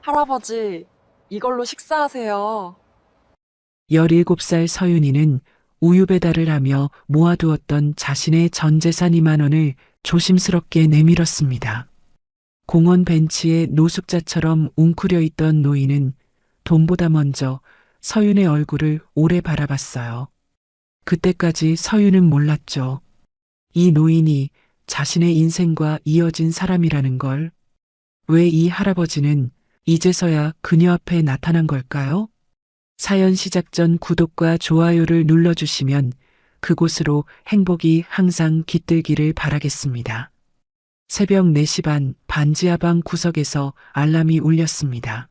할아버지, 이걸로 식사하세요. 17살 서윤이는 우유 배달을 하며 모아두었던 자신의 전 재산 2만 원을 조심스럽게 내밀었습니다. 공원 벤치에 노숙자처럼 웅크려 있던 노인은 돈보다 먼저 서윤의 얼굴을 오래 바라봤어요. 그때까지 서윤은 몰랐죠. 이 노인이 자신의 인생과 이어진 사람이라는 걸. 왜 이 할아버지는 이제서야 그녀 앞에 나타난 걸까요? 사연 시작 전 구독과 좋아요를 눌러주시면 그곳으로 행복이 항상 깃들기를 바라겠습니다. 새벽 4시 반 반지하방 구석에서 알람이 울렸습니다.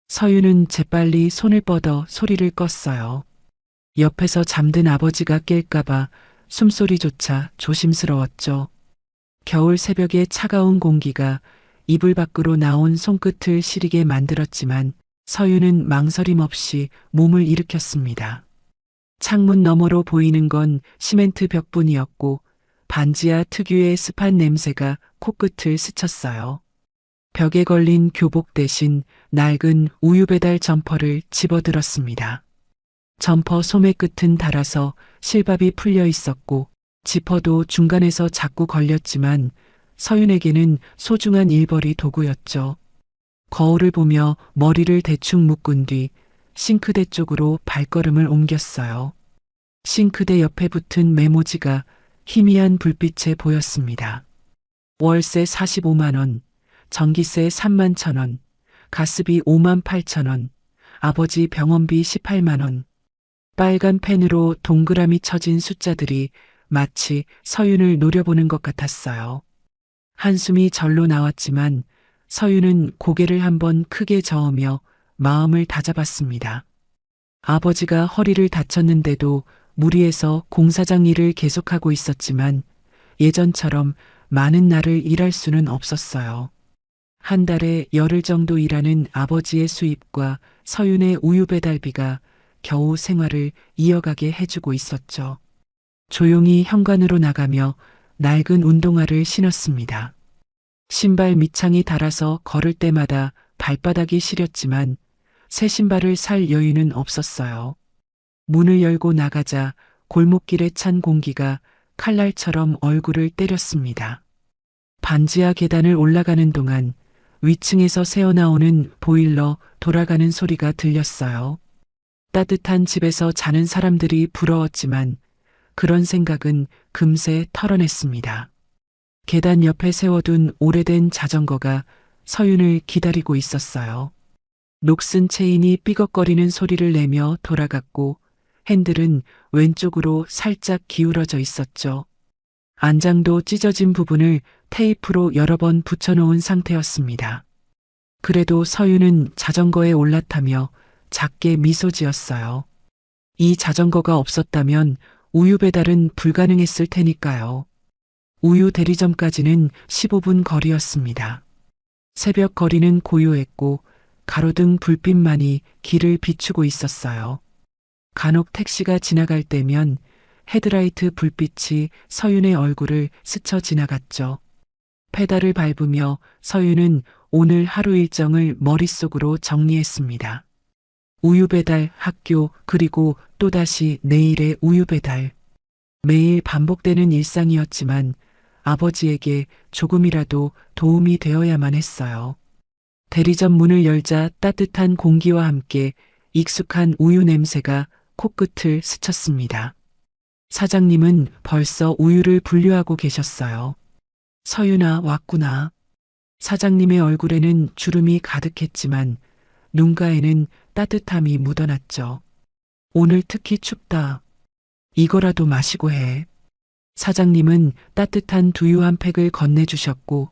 서윤은 재빨리 손을 뻗어 소리를 껐어요. 옆에서 잠든 아버지가 깰까봐 숨소리조차 조심스러웠죠. 겨울 새벽의 차가운 공기가 이불 밖으로 나온 손끝을 시리게 만들었지만 서윤은 망설임 없이 몸을 일으켰습니다. 창문 너머로 보이는 건 시멘트 벽뿐이었고 반지하 특유의 습한 냄새가 코끝을 스쳤어요. 벽에 걸린 교복 대신 낡은 우유 배달 점퍼를 집어들었습니다. 점퍼 소매 끝은 닳아서 실밥이 풀려 있었고 지퍼도 중간에서 자꾸 걸렸지만 서윤에게는 소중한 일벌이 도구였죠. 거울을 보며 머리를 대충 묶은 뒤 싱크대 쪽으로 발걸음을 옮겼어요. 싱크대 옆에 붙은 메모지가 희미한 불빛에 보였습니다. 월세 45만 원, 전기세 3만 1천 원, 가스비 5만 8천 원, 아버지 병원비 18만 원. 빨간 펜으로 동그라미 쳐진 숫자들이 마치 서윤을 노려보는 것 같았어요. 한숨이 절로 나왔지만 서윤은 고개를 한번 크게 저으며 마음을 다잡았습니다. 아버지가 허리를 다쳤는데도 무리해서 공사장 일을 계속하고 있었지만 예전처럼 많은 날을 일할 수는 없었어요. 한 달에 열흘 정도 일하는 아버지의 수입과 서윤의 우유 배달비가 겨우 생활을 이어가게 해주고 있었죠. 조용히 현관으로 나가며 낡은 운동화를 신었습니다. 신발 밑창이 닳아서 걸을 때마다 발바닥이 시렸지만 새 신발을 살 여유는 없었어요. 문을 열고 나가자 골목길에 찬 공기가 칼날처럼 얼굴을 때렸습니다. 반지하 계단을 올라가는 동안 위층에서 새어나오는 보일러 돌아가는 소리가 들렸어요. 따뜻한 집에서 자는 사람들이 부러웠지만 그런 생각은 금세 털어냈습니다. 계단 옆에 세워둔 오래된 자전거가 서윤을 기다리고 있었어요. 녹슨 체인이 삐걱거리는 소리를 내며 돌아갔고 핸들은 왼쪽으로 살짝 기울어져 있었죠. 안장도 찢어진 부분을 테이프로 여러 번 붙여놓은 상태였습니다. 그래도 서윤은 자전거에 올라타며 작게 미소 지었어요. 이 자전거가 없었다면 우유 배달은 불가능했을 테니까요. 우유 대리점까지는 15분 거리였습니다. 새벽 거리는 고요했고 가로등 불빛만이 길을 비추고 있었어요. 간혹 택시가 지나갈 때면 헤드라이트 불빛이 서윤의 얼굴을 스쳐 지나갔죠. 페달을 밟으며 서윤은 오늘 하루 일정을 머릿속으로 정리했습니다. 우유 배달, 학교, 그리고 또다시 내일의 우유 배달. 매일 반복되는 일상이었지만 아버지에게 조금이라도 도움이 되어야만 했어요. 대리점 문을 열자 따뜻한 공기와 함께 익숙한 우유 냄새가 코끝을 스쳤습니다. 사장님은 벌써 우유를 분류하고 계셨어요. 서윤아, 왔구나. 사장님의 얼굴에는 주름이 가득했지만 눈가에는 따뜻함이 묻어났죠. 오늘 특히 춥다. 이거라도 마시고 해. 사장님은 따뜻한 두유 한 팩을 건네주셨고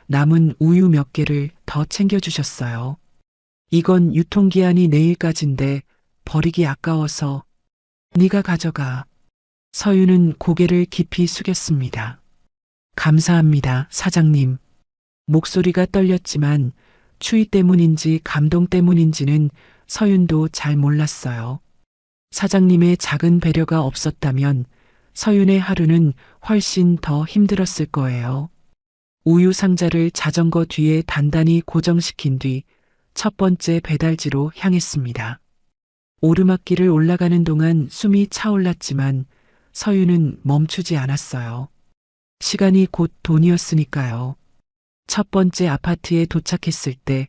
남은 우유 몇 개를 더 챙겨주셨어요. 이건 유통기한이 내일까지인데 버리기 아까워서 네가 가져가. 서윤은 고개를 깊이 숙였습니다. 감사합니다, 사장님. 목소리가 떨렸지만 추위 때문인지 감동 때문인지는 서윤도 잘 몰랐어요. 사장님의 작은 배려가 없었다면 서윤의 하루는 훨씬 더 힘들었을 거예요. 우유 상자를 자전거 뒤에 단단히 고정시킨 뒤 첫 번째 배달지로 향했습니다. 오르막길을 올라가는 동안 숨이 차올랐지만 서윤은 멈추지 않았어요. 시간이 곧 돈이었으니까요. 첫 번째 아파트에 도착했을 때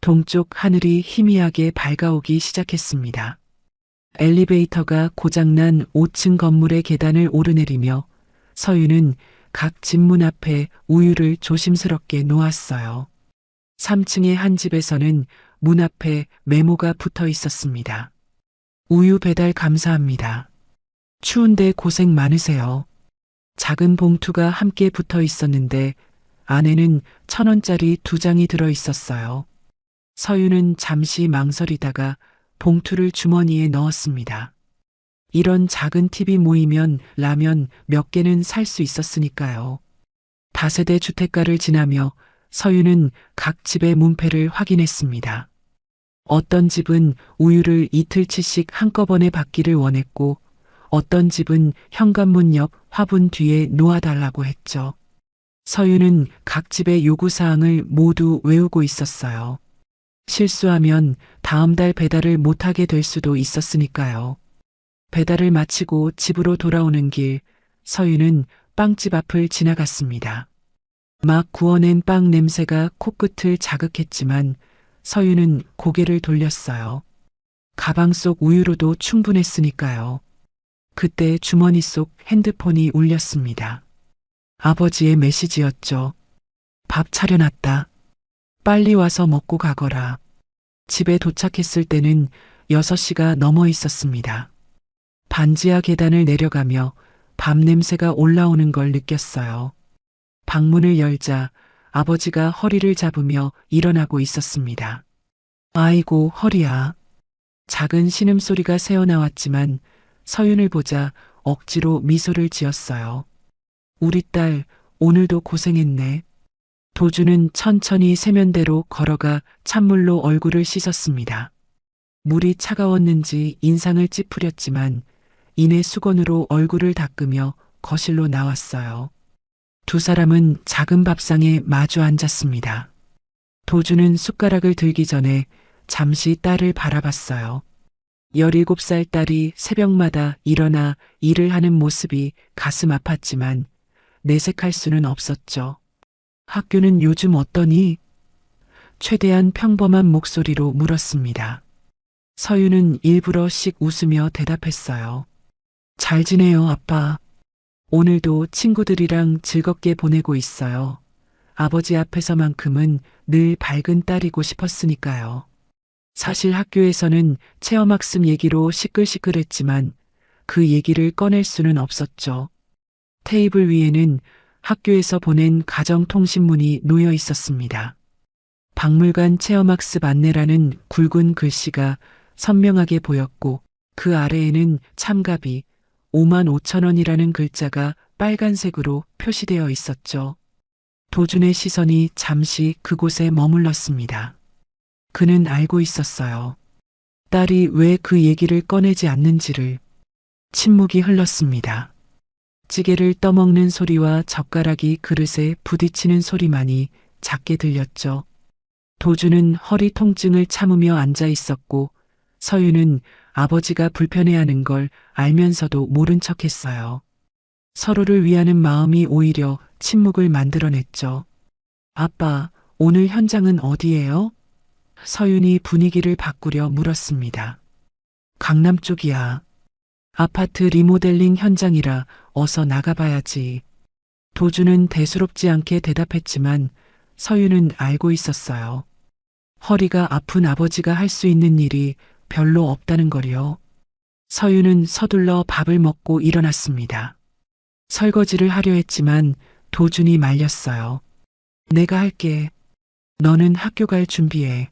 동쪽 하늘이 희미하게 밝아오기 시작했습니다. 엘리베이터가 고장난 5층 건물의 계단을 오르내리며 서윤은 각 집 문 앞에 우유를 조심스럽게 놓았어요. 3층의 한 집에서는 문 앞에 메모가 붙어 있었습니다. 우유 배달 감사합니다. 추운데 고생 많으세요. 작은 봉투가 함께 붙어 있었는데 안에는 1,000원짜리 2장이 들어 있었어요. 서윤은 잠시 망설이다가 봉투를 주머니에 넣었습니다. 이런 작은 팁이 모이면 라면 몇 개는 살 수 있었으니까요. 다세대 주택가를 지나며 서윤은 각 집의 문패를 확인했습니다. 어떤 집은 우유를 이틀치씩 한꺼번에 받기를 원했고 어떤 집은 현관문 옆 화분 뒤에 놓아달라고 했죠. 서윤은 각 집의 요구사항을 모두 외우고 있었어요. 실수하면 다음 달 배달을 못하게 될 수도 있었으니까요. 배달을 마치고 집으로 돌아오는 길, 서윤은 빵집 앞을 지나갔습니다. 막 구워낸 빵 냄새가 코끝을 자극했지만 서윤은 고개를 돌렸어요. 가방 속 우유로도 충분했으니까요. 그때 주머니 속 핸드폰이 울렸습니다. 아버지의 메시지였죠. 밥 차려놨다. 빨리 와서 먹고 가거라. 집에 도착했을 때는 6시가 넘어 있었습니다. 반지하 계단을 내려가며 밥 냄새가 올라오는 걸 느꼈어요. 방문을 열자 아버지가 허리를 잡으며 일어나고 있었습니다. 아이고, 허리야. 작은 신음소리가 새어나왔지만 서윤을 보자 억지로 미소를 지었어요. 우리 딸, 오늘도 고생했네. 도주는 천천히 세면대로 걸어가 찬물로 얼굴을 씻었습니다. 물이 차가웠는지 인상을 찌푸렸지만 이내 수건으로 얼굴을 닦으며 거실로 나왔어요. 두 사람은 작은 밥상에 마주 앉았습니다. 도주는 숟가락을 들기 전에 잠시 딸을 바라봤어요. 17살 딸이 새벽마다 일어나 일을 하는 모습이 가슴 아팠지만 내색할 수는 없었죠. 학교는 요즘 어떠니? 최대한 평범한 목소리로 물었습니다. 서윤은 일부러 씩 웃으며 대답했어요. 잘 지내요, 아빠. 오늘도 친구들이랑 즐겁게 보내고 있어요. 아버지 앞에서만큼은 늘 밝은 딸이고 싶었으니까요. 사실 학교에서는 체험학습 얘기로 시끌시끌했지만 그 얘기를 꺼낼 수는 없었죠. 테이블 위에는 학교에서 보낸 가정통신문이 놓여 있었습니다. 박물관 체험학습 안내라는 굵은 글씨가 선명하게 보였고 그 아래에는 참가비 55,000원이라는 글자가 빨간색으로 표시되어 있었죠. 도준의 시선이 잠시 그곳에 머물렀습니다. 그는 알고 있었어요. 딸이 왜 그 얘기를 꺼내지 않는지를. 침묵이 흘렀습니다. 찌개를 떠먹는 소리와 젓가락이 그릇에 부딪히는 소리만이 작게 들렸죠. 도주는 허리 통증을 참으며 앉아 있었고 서윤은 아버지가 불편해하는 걸 알면서도 모른 척했어요. 서로를 위하는 마음이 오히려 침묵을 만들어냈죠. 아빠, 오늘 현장은 어디예요? 서윤이 분위기를 바꾸려 물었습니다. 강남 쪽이야. 아파트 리모델링 현장이라 어서 나가봐야지. 도주는 대수롭지 않게 대답했지만 서윤은 알고 있었어요. 허리가 아픈 아버지가 할 수 있는 일이 별로 없다는 거요. 서윤은 서둘러 밥을 먹고 일어났습니다. 설거지를 하려 했지만 도준이 말렸어요. 내가 할게. 너는 학교 갈 준비해.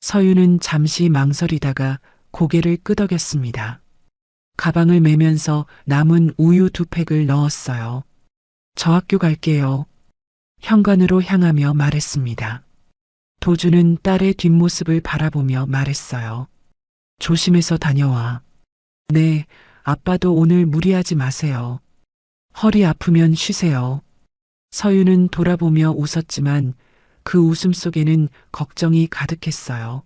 서윤은 잠시 망설이다가 고개를 끄덕였습니다. 가방을 매면서 남은 우유 2팩을 넣었어요. 저 학교 갈게요. 현관으로 향하며 말했습니다. 도주는 딸의 뒷모습을 바라보며 말했어요. 조심해서 다녀와. 네, 아빠도 오늘 무리하지 마세요. 허리 아프면 쉬세요. 서윤은 돌아보며 웃었지만 그 웃음 속에는 걱정이 가득했어요.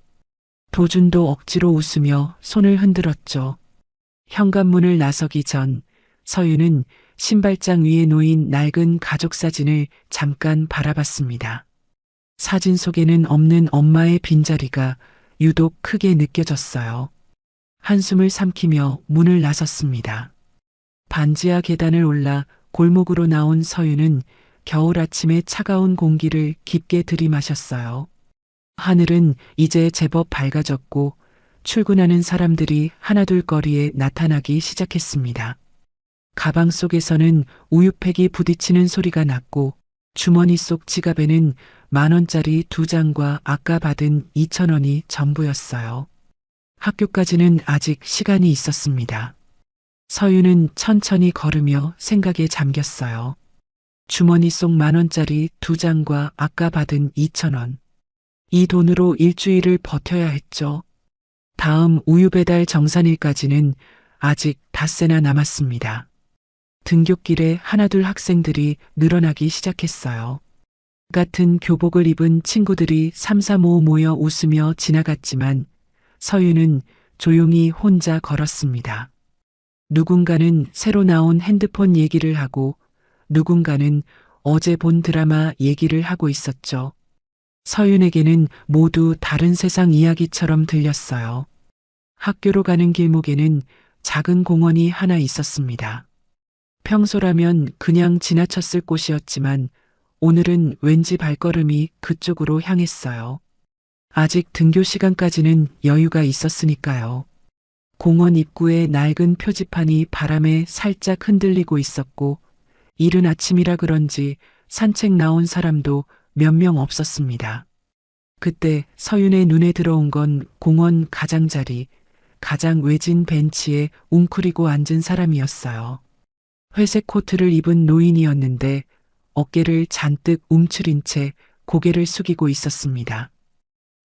도준도 억지로 웃으며 손을 흔들었죠. 현관문을 나서기 전 서유는 신발장 위에 놓인 낡은 가족 사진을 잠깐 바라봤습니다. 사진 속에는 없는 엄마의 빈자리가 유독 크게 느껴졌어요. 한숨을 삼키며 문을 나섰습니다. 반지하 계단을 올라 골목으로 나온 서유는 겨울 아침의 차가운 공기를 깊게 들이마셨어요. 하늘은 이제 제법 밝아졌고 출근하는 사람들이 하나둘 거리에 나타나기 시작했습니다. 가방 속에서는 우유팩이 부딪히는 소리가 났고 주머니 속 지갑에는 10,000원짜리 2장과 아까 받은 2,000원이 전부였어요. 학교까지는 아직 시간이 있었습니다. 서유는 천천히 걸으며 생각에 잠겼어요. 주머니 속 10,000원짜리 2장과 아까 받은 2,000원. 이 돈으로 일주일을 버텨야 했죠. 다음 우유 배달 정산일까지는 아직 닷새나 남았습니다. 등굣길에 하나둘 학생들이 늘어나기 시작했어요. 같은 교복을 입은 친구들이 삼삼오오 모여 웃으며 지나갔지만 서유는 조용히 혼자 걸었습니다. 누군가는 새로 나온 핸드폰 얘기를 하고 누군가는 어제 본 드라마 얘기를 하고 있었죠. 서윤에게는 모두 다른 세상 이야기처럼 들렸어요. 학교로 가는 길목에는 작은 공원이 하나 있었습니다. 평소라면 그냥 지나쳤을 곳이었지만 오늘은 왠지 발걸음이 그쪽으로 향했어요. 아직 등교 시간까지는 여유가 있었으니까요. 공원 입구에 낡은 표지판이 바람에 살짝 흔들리고 있었고 이른 아침이라 그런지 산책 나온 사람도 몇 명 없었습니다. 그때 서윤의 눈에 들어온 건 공원 가장자리, 가장 외진 벤치에 웅크리고 앉은 사람이었어요. 회색 코트를 입은 노인이었는데 어깨를 잔뜩 움츠린 채 고개를 숙이고 있었습니다.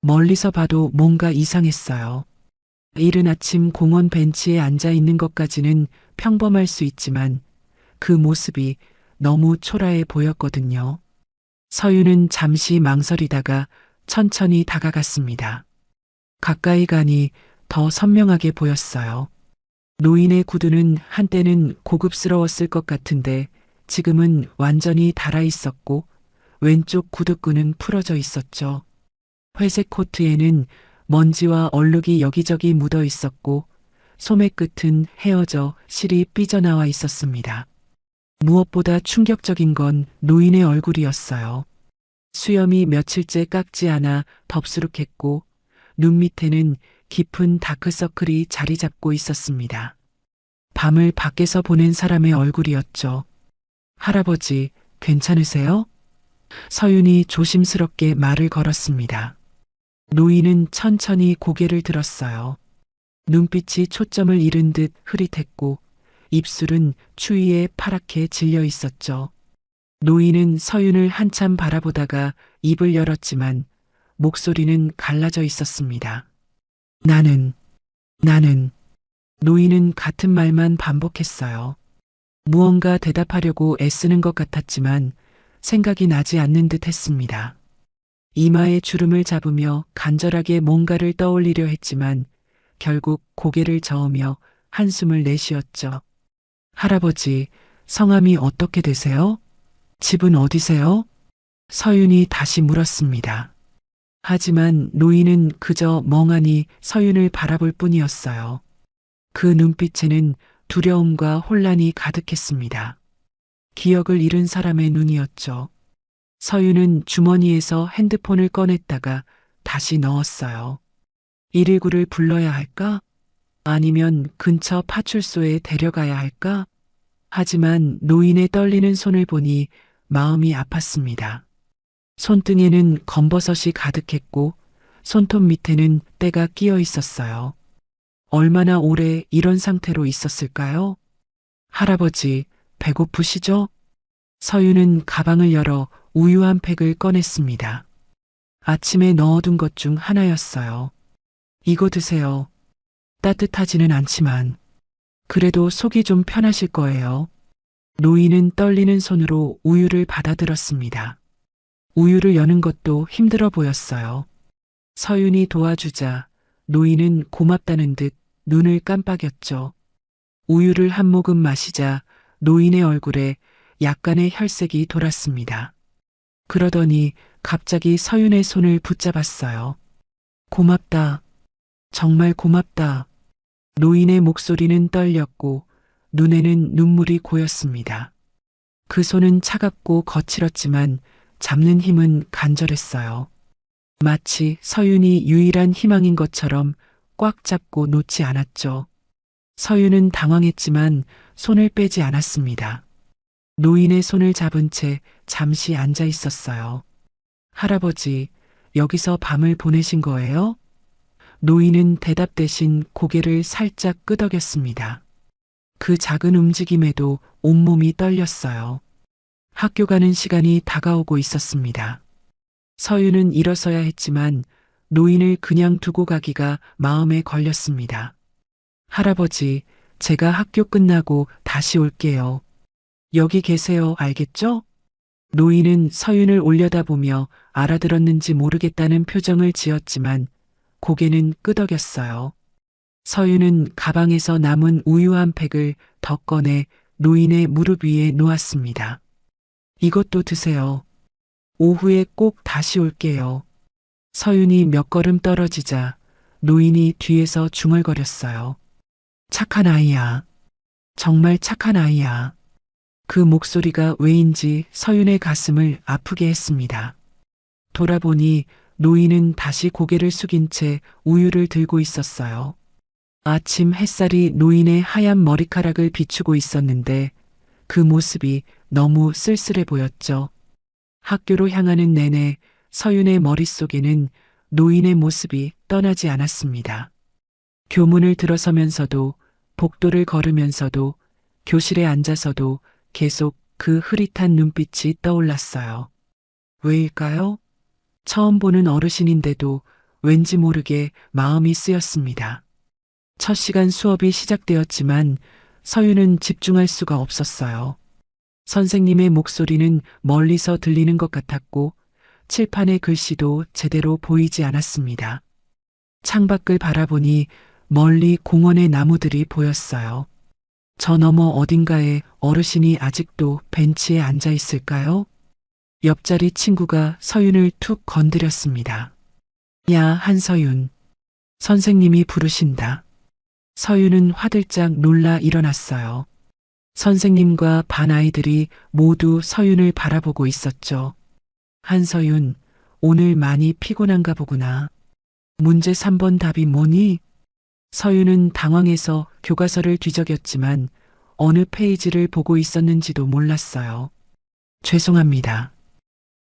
멀리서 봐도 뭔가 이상했어요. 이른 아침 공원 벤치에 앉아 있는 것까지는 평범할 수 있지만 그 모습이 너무 초라해 보였거든요. 서유는 잠시 망설이다가 천천히 다가갔습니다. 가까이 가니 더 선명하게 보였어요. 노인의 구두는 한때는 고급스러웠을 것 같은데 지금은 완전히 닳아 있었고 왼쪽 구두끈은 풀어져 있었죠. 회색 코트에는 먼지와 얼룩이 여기저기 묻어 있었고 소매 끝은 헤어져 실이 삐져나와 있었습니다. 무엇보다 충격적인 건 노인의 얼굴이었어요. 수염이 며칠째 깎지 않아 덥수룩했고 눈 밑에는 깊은 다크서클이 자리 잡고 있었습니다. 밤을 밖에서 보낸 사람의 얼굴이었죠. 할아버지, 괜찮으세요? 서윤이 조심스럽게 말을 걸었습니다. 노인은 천천히 고개를 들었어요. 눈빛이 초점을 잃은 듯 흐릿했고 입술은 추위에 파랗게 질려 있었죠. 노인은 서윤을 한참 바라보다가 입을 열었지만 목소리는 갈라져 있었습니다. 나는. 노인은 같은 말만 반복했어요. 무언가 대답하려고 애쓰는 것 같았지만 생각이 나지 않는 듯 했습니다. 이마에 주름을 잡으며 간절하게 뭔가를 떠올리려 했지만 결국 고개를 저으며 한숨을 내쉬었죠. 할아버지, 성함이 어떻게 되세요? 집은 어디세요? 서윤이 다시 물었습니다. 하지만 노인은 그저 멍하니 서윤을 바라볼 뿐이었어요. 그 눈빛에는 두려움과 혼란이 가득했습니다. 기억을 잃은 사람의 눈이었죠. 서윤은 주머니에서 핸드폰을 꺼냈다가 다시 넣었어요. 119를 불러야 할까? 아니면 근처 파출소에 데려가야 할까? 하지만 노인의 떨리는 손을 보니 마음이 아팠습니다. 손등에는 검버섯이 가득했고 손톱 밑에는 때가 끼어 있었어요. 얼마나 오래 이런 상태로 있었을까요? 할아버지, 배고프시죠? 서윤은 가방을 열어 우유 한 팩을 꺼냈습니다. 아침에 넣어둔 것 중 하나였어요. 이거 드세요. 따뜻하지는 않지만 그래도 속이 좀 편하실 거예요. 노인은 떨리는 손으로 우유를 받아들었습니다. 우유를 여는 것도 힘들어 보였어요. 서윤이 도와주자 노인은 고맙다는 듯 눈을 깜빡였죠. 우유를 한 모금 마시자 노인의 얼굴에 약간의 혈색이 돌았습니다. 그러더니 갑자기 서윤의 손을 붙잡았어요. 고맙다. 정말 고맙다. 노인의 목소리는 떨렸고 눈에는 눈물이 고였습니다. 그 손은 차갑고 거칠었지만 잡는 힘은 간절했어요. 마치 서윤이 유일한 희망인 것처럼 꽉 잡고 놓지 않았죠. 서윤은 당황했지만 손을 빼지 않았습니다. 노인의 손을 잡은 채 잠시 앉아 있었어요. 할아버지, 여기서 밤을 보내신 거예요? 노인은 대답 대신 고개를 살짝 끄덕였습니다. 그 작은 움직임에도 온몸이 떨렸어요. 학교 가는 시간이 다가오고 있었습니다. 서윤은 일어서야 했지만 노인을 그냥 두고 가기가 마음에 걸렸습니다. 할아버지, 제가 학교 끝나고 다시 올게요. 여기 계세요, 알겠죠? 노인은 서윤을 올려다보며 알아들었는지 모르겠다는 표정을 지었지만 고개는 끄덕였어요. 서윤은 가방에서 남은 우유 한 팩을 더 꺼내 노인의 무릎 위에 놓았습니다. 이것도 드세요. 오후에 꼭 다시 올게요. 서윤이 몇 걸음 떨어지자 노인이 뒤에서 중얼거렸어요. 착한 아이야. 정말 착한 아이야. 그 목소리가 왜인지 서윤의 가슴을 아프게 했습니다. 돌아보니 노인은 다시 고개를 숙인 채 우유를 들고 있었어요. 아침 햇살이 노인의 하얀 머리카락을 비추고 있었는데 그 모습이 너무 쓸쓸해 보였죠. 학교로 향하는 내내 서윤의 머릿속에는 노인의 모습이 떠나지 않았습니다. 교문을 들어서면서도 복도를 걸으면서도 교실에 앉아서도 계속 그 흐릿한 눈빛이 떠올랐어요. 왜일까요? 처음 보는 어르신인데도 왠지 모르게 마음이 쓰였습니다. 첫 시간 수업이 시작되었지만 서윤은 집중할 수가 없었어요. 선생님의 목소리는 멀리서 들리는 것 같았고 칠판의 글씨도 제대로 보이지 않았습니다. 창밖을 바라보니 멀리 공원의 나무들이 보였어요. 저 너머 어딘가에 어르신이 아직도 벤치에 앉아 있을까요? 옆자리 친구가 서윤을 툭 건드렸습니다. 야, 한서윤. 선생님이 부르신다. 서윤은 화들짝 놀라 일어났어요. 선생님과 반 아이들이 모두 서윤을 바라보고 있었죠. 한서윤, 오늘 많이 피곤한가 보구나. 문제 3번 답이 뭐니? 서윤은 당황해서 교과서를 뒤적였지만 어느 페이지를 보고 있었는지도 몰랐어요. 죄송합니다.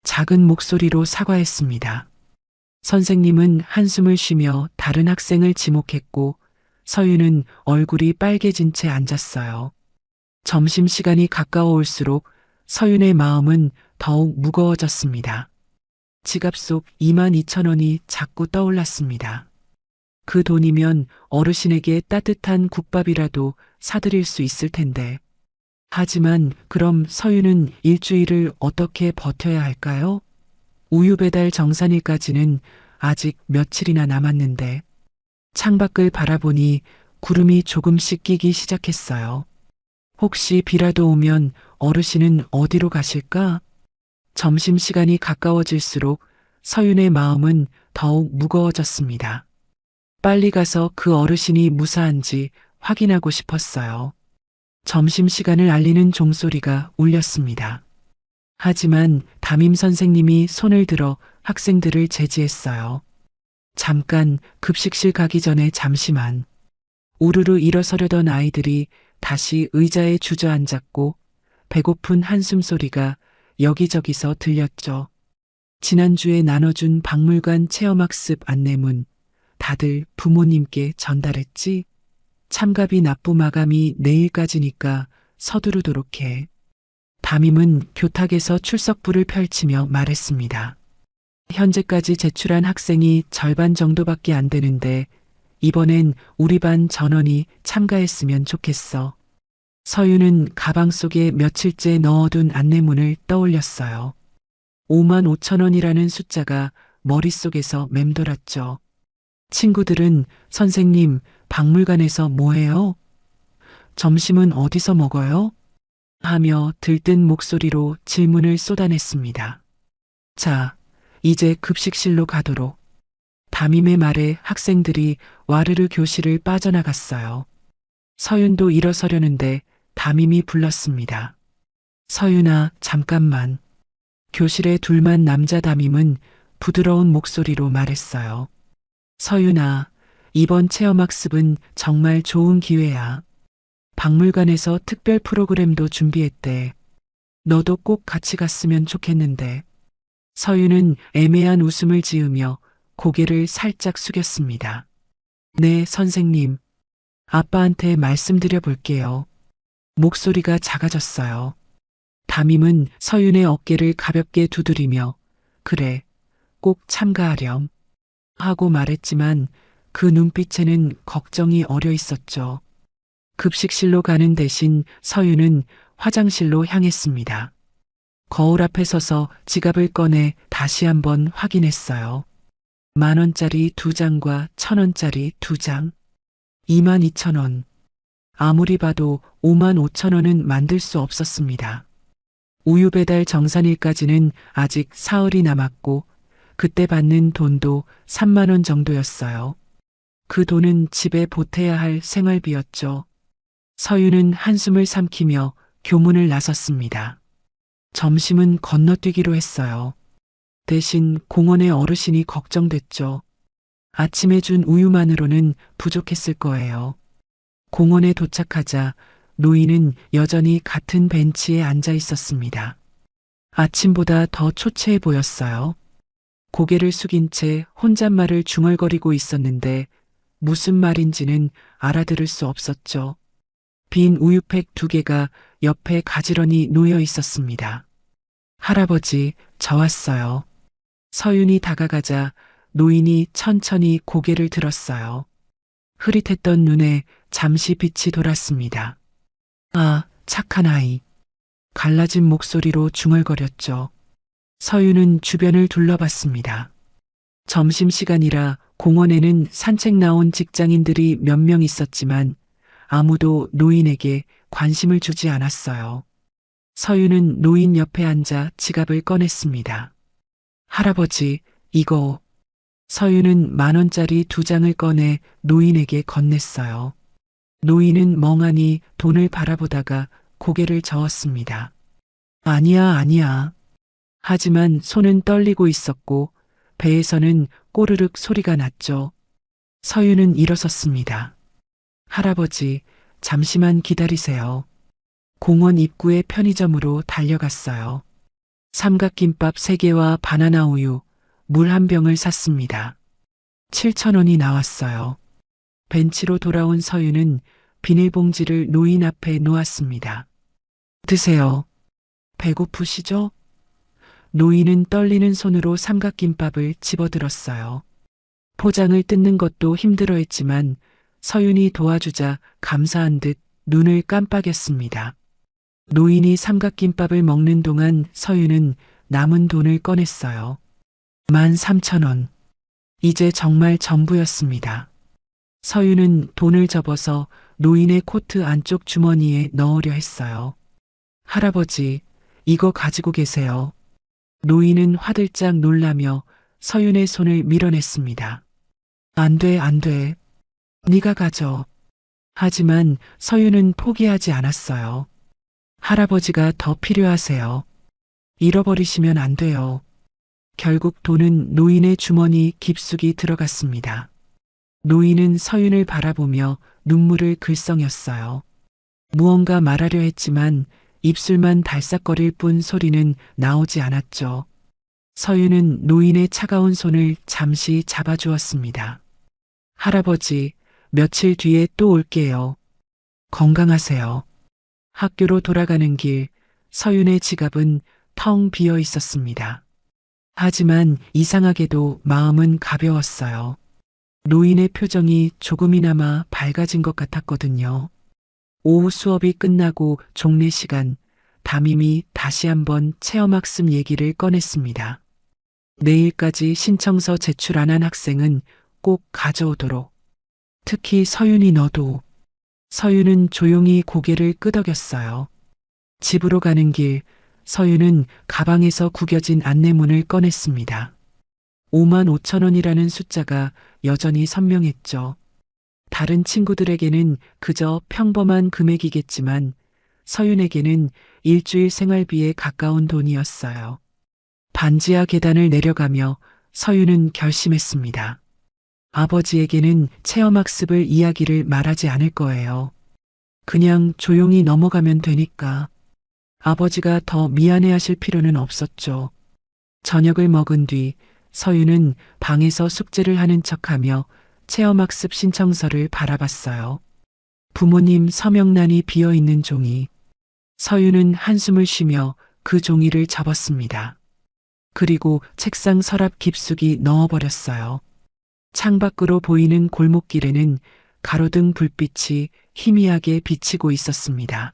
작은 목소리로 사과했습니다. 선생님은 한숨을 쉬며 다른 학생을 지목했고 서윤은 얼굴이 빨개진 채 앉았어요. 점심시간이 가까워올수록 서윤의 마음은 더욱 무거워졌습니다. 지갑 속 22,000원이 자꾸 떠올랐습니다. 그 돈이면 어르신에게 따뜻한 국밥이라도 사드릴 수 있을 텐데. 하지만 그럼 서윤은 일주일을 어떻게 버텨야 할까요? 우유 배달 정산일까지는 아직 며칠이나 남았는데 창밖을 바라보니 구름이 조금씩 끼기 시작했어요. 혹시 비라도 오면 어르신은 어디로 가실까? 점심시간이 가까워질수록 서윤의 마음은 더욱 무거워졌습니다. 빨리 가서 그 어르신이 무사한지 확인하고 싶었어요. 점심시간을 알리는 종소리가 울렸습니다. 하지만 담임 선생님이 손을 들어 학생들을 제지했어요. 잠깐 급식실 가기 전에 잠시만. 우르르 일어서려던 아이들이 다시 의자에 주저앉았고 배고픈 한숨 소리가 여기저기서 들렸죠. 지난주에 나눠준 박물관 체험학습 안내문 다들 부모님께 전달했지? 참가비 납부 마감이 내일까지니까 서두르도록 해. 담임은 교탁에서 출석부를 펼치며 말했습니다. 현재까지 제출한 학생이 절반 정도밖에 안 되는데 이번엔 우리 반 전원이 참가했으면 좋겠어. 서윤은 가방 속에 며칠째 넣어둔 안내문을 떠올렸어요. 5만 5천 원이라는 숫자가 머릿속에서 맴돌았죠. 친구들은 선생님, 박물관에서 뭐해요? 점심은 어디서 먹어요? 하며 들뜬 목소리로 질문을 쏟아냈습니다. 자, 이제 급식실로 가도록. 담임의 말에 학생들이 와르르 교실을 빠져나갔어요. 서윤도 일어서려는데 담임이 불렀습니다. 서윤아, 잠깐만. 교실에 둘만 남자 담임은 부드러운 목소리로 말했어요. 서윤아, 이번 체험학습은 정말 좋은 기회야. 박물관에서 특별 프로그램도 준비했대. 너도 꼭 같이 갔으면 좋겠는데. 서윤은 애매한 웃음을 지으며 고개를 살짝 숙였습니다. 네, 선생님. 아빠한테 말씀드려 볼게요. 목소리가 작아졌어요. 담임은 서윤의 어깨를 가볍게 두드리며 그래, 꼭 참가하렴 하고 말했지만 그 눈빛에는 걱정이 어려 있었죠. 급식실로 가는 대신 서윤은 화장실로 향했습니다. 거울 앞에 서서 지갑을 꺼내 다시 한번 확인했어요. 10,000원짜리 2장과 1,000원짜리 2장. 22,000원. 아무리 봐도 55,000원은 만들 수 없었습니다. 우유 배달 정산일까지는 아직 사흘이 남았고 그때 받는 돈도 3만 원 정도였어요. 그 돈은 집에 보태야 할 생활비였죠. 서윤은 한숨을 삼키며 교문을 나섰습니다. 점심은 건너뛰기로 했어요. 대신 공원의 어르신이 걱정됐죠. 아침에 준 우유만으로는 부족했을 거예요. 공원에 도착하자 노인은 여전히 같은 벤치에 앉아 있었습니다. 아침보다 더 초췌해 보였어요. 고개를 숙인 채 혼잣말을 중얼거리고 있었는데 무슨 말인지는 알아들을 수 없었죠. 빈 우유팩 2개가 옆에 가지런히 놓여 있었습니다. 할아버지, 저 왔어요. 서윤이 다가가자 노인이 천천히 고개를 들었어요. 흐릿했던 눈에 잠시 빛이 돌았습니다. 아, 착한 아이. 갈라진 목소리로 중얼거렸죠. 서윤은 주변을 둘러봤습니다. 점심시간이라 공원에는 산책 나온 직장인들이 몇 명 있었지만 아무도 노인에게 관심을 주지 않았어요. 서윤은 노인 옆에 앉아 지갑을 꺼냈습니다. 할아버지, 이거. 서윤은 10,000원짜리 2장을 꺼내 노인에게 건넸어요. 노인은 멍하니 돈을 바라보다가 고개를 저었습니다. 아니야, 아니야. 하지만 손은 떨리고 있었고 배에서는 꼬르륵 소리가 났죠. 서윤은 일어섰습니다. 할아버지, 잠시만 기다리세요. 공원 입구의 편의점으로 달려갔어요. 삼각김밥 3개와 바나나 우유, 물 1병을 샀습니다. 7,000원이 나왔어요. 벤치로 돌아온 서윤은 비닐봉지를 노인 앞에 놓았습니다. 드세요. 배고프시죠? 노인은 떨리는 손으로 삼각김밥을 집어들었어요. 포장을 뜯는 것도 힘들어했지만 서윤이 도와주자 감사한 듯 눈을 깜빡였습니다. 노인이 삼각김밥을 먹는 동안 서윤은 남은 돈을 꺼냈어요. 13,000원. 이제 정말 전부였습니다. 서윤은 돈을 접어서 노인의 코트 안쪽 주머니에 넣으려 했어요. 할아버지, 이거 가지고 계세요. 노인은 화들짝 놀라며 서윤의 손을 밀어냈습니다. 안 돼, 안 돼. 네가 가져. 하지만 서윤은 포기하지 않았어요. 할아버지가 더 필요하세요. 잃어버리시면 안 돼요. 결국 돈은 노인의 주머니 깊숙이 들어갔습니다. 노인은 서윤을 바라보며 눈물을 글썽였어요. 무언가 말하려 했지만 입술만 달싹거릴 뿐 소리는 나오지 않았죠. 서윤은 노인의 차가운 손을 잠시 잡아주었습니다. 할아버지, 며칠 뒤에 또 올게요. 건강하세요. 학교로 돌아가는 길, 서윤의 지갑은 텅 비어 있었습니다. 하지만 이상하게도 마음은 가벼웠어요. 노인의 표정이 조금이나마 밝아진 것 같았거든요. 오후 수업이 끝나고 종례 시간, 담임이 다시 한번 체험학습 얘기를 꺼냈습니다. 내일까지 신청서 제출 안 한 학생은 꼭 가져오도록. 특히 서윤이 너도. 서윤은 조용히 고개를 끄덕였어요. 집으로 가는 길, 서윤은 가방에서 구겨진 안내문을 꺼냈습니다. 5만 5천 원이라는 숫자가 여전히 선명했죠. 다른 친구들에게는 그저 평범한 금액이겠지만 서윤에게는 일주일 생활비에 가까운 돈이었어요. 반지하 계단을 내려가며 서윤은 결심했습니다. 아버지에게는 체험학습을 이야기를 말하지 않을 거예요. 그냥 조용히 넘어가면 되니까. 아버지가 더 미안해하실 필요는 없었죠. 저녁을 먹은 뒤 서윤은 방에서 숙제를 하는 척하며 체험학습 신청서를 바라봤어요. 부모님 서명란이 비어있는 종이. 서윤은 한숨을 쉬며 그 종이를 접었습니다. 그리고 책상 서랍 깊숙이 넣어버렸어요. 창밖으로 보이는 골목길에는 가로등 불빛이 희미하게 비치고 있었습니다.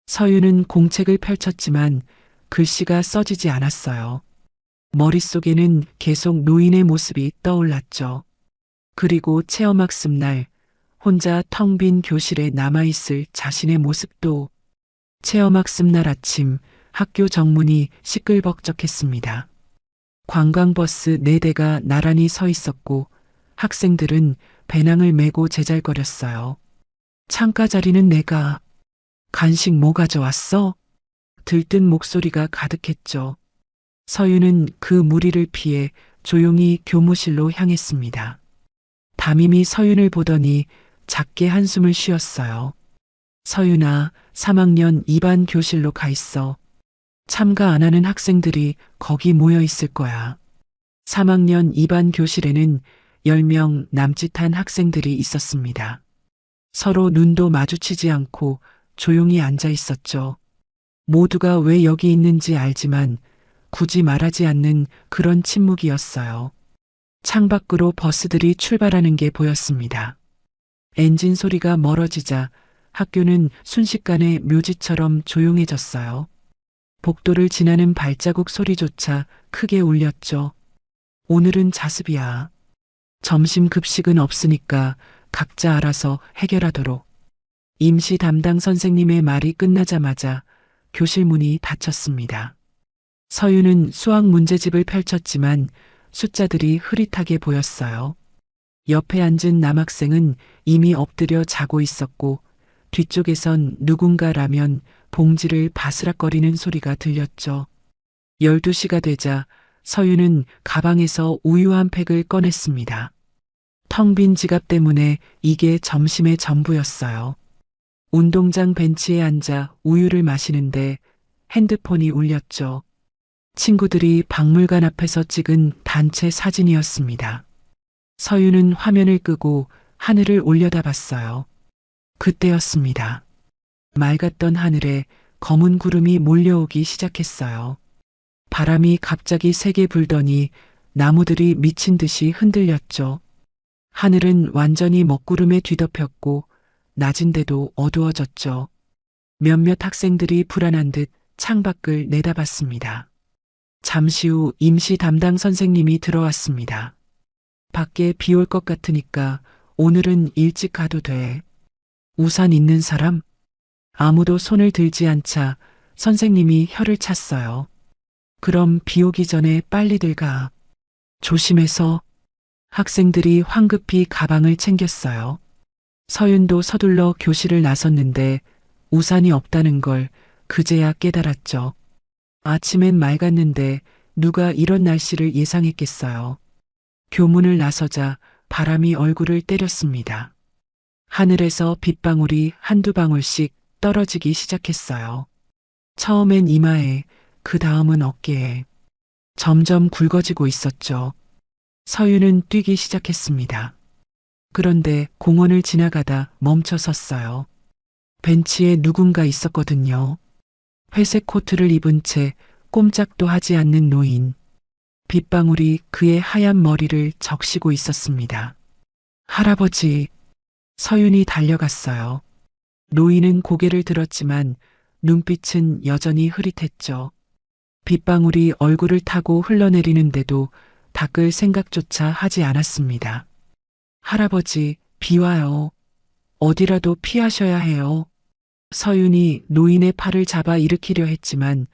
서윤은 공책을 펼쳤지만 글씨가 써지지 않았어요. 머릿속에는 계속 노인의 모습이 떠올랐죠. 그리고 체험학습 날 혼자 텅 빈 교실에 남아있을 자신의 모습도. 체험학습 날 아침 학교 정문이 시끌벅적했습니다. 관광버스 4대가 나란히 서 있었고 학생들은 배낭을 메고 제잘거렸어요. 창가 자리는 내가. 간식 뭐 가져왔어? 들뜬 목소리가 가득했죠. 서윤은 그 무리를 피해 조용히 교무실로 향했습니다. 담임이 서윤을 보더니 작게 한숨을 쉬었어요. 서윤아, 3학년 2반 교실로 가 있어. 참가 안 하는 학생들이 거기 모여 있을 거야. 3학년 2반 교실에는 10명 남짓한 학생들이 있었습니다. 서로 눈도 마주치지 않고 조용히 앉아 있었죠. 모두가 왜 여기 있는지 알지만 굳이 말하지 않는 그런 침묵이었어요. 창밖으로 버스들이 출발하는 게 보였습니다. 엔진 소리가 멀어지자 학교는 순식간에 묘지처럼 조용해졌어요. 복도를 지나는 발자국 소리조차 크게 울렸죠. 오늘은 자습이야. 점심 급식은 없으니까 각자 알아서 해결하도록. 임시 담당 선생님의 말이 끝나자마자 교실 문이 닫혔습니다. 서윤은 수학 문제집을 펼쳤지만 숫자들이 흐릿하게 보였어요. 옆에 앉은 남학생은 이미 엎드려 자고 있었고 뒤쪽에선 누군가 라면 봉지를 바스락거리는 소리가 들렸죠. 12시가 되자 서윤은 가방에서 우유 한 팩을 꺼냈습니다. 텅 빈 지갑 때문에 이게 점심의 전부였어요. 운동장 벤치에 앉아 우유를 마시는데 핸드폰이 울렸죠. 친구들이 박물관 앞에서 찍은 단체 사진이었습니다. 서윤은 화면을 끄고 하늘을 올려다봤어요. 그때였습니다. 맑았던 하늘에 검은 구름이 몰려오기 시작했어요. 바람이 갑자기 세게 불더니 나무들이 미친 듯이 흔들렸죠. 하늘은 완전히 먹구름에 뒤덮였고 낮인데도 어두워졌죠. 몇몇 학생들이 불안한 듯 창밖을 내다봤습니다. 잠시 후 임시 담당 선생님이 들어왔습니다. 밖에 비 올 것 같으니까 오늘은 일찍 가도 돼. 우산 있는 사람? 아무도 손을 들지 않자 선생님이 혀를 찼어요. 그럼 비 오기 전에 빨리들 가. 조심해서. 학생들이 황급히 가방을 챙겼어요. 서윤도 서둘러 교실을 나섰는데 우산이 없다는 걸 그제야 깨달았죠. 아침엔 맑았는데 누가 이런 날씨를 예상했겠어요. 교문을 나서자 바람이 얼굴을 때렸습니다. 하늘에서 빗방울이 한두 방울씩 떨어지기 시작했어요. 처음엔 이마에, 그 다음은 어깨에. 점점 굵어지고 있었죠. 서윤은 뛰기 시작했습니다. 그런데 공원을 지나가다 멈춰 섰어요. 벤치에 누군가 있었거든요. 회색 코트를 입은 채 꼼짝도 하지 않는 노인. 빗방울이 그의 하얀 머리를 적시고 있었습니다. 할아버지. 서윤이 달려갔어요. 노인은 고개를 들었지만 눈빛은 여전히 흐릿했죠. 빗방울이 얼굴을 타고 흘러내리는데도 닦을 생각조차 하지 않았습니다. 할아버지, 비 와요. 어디라도 피하셔야 해요. 서윤이 노인의 팔을 잡아 일으키려 했지만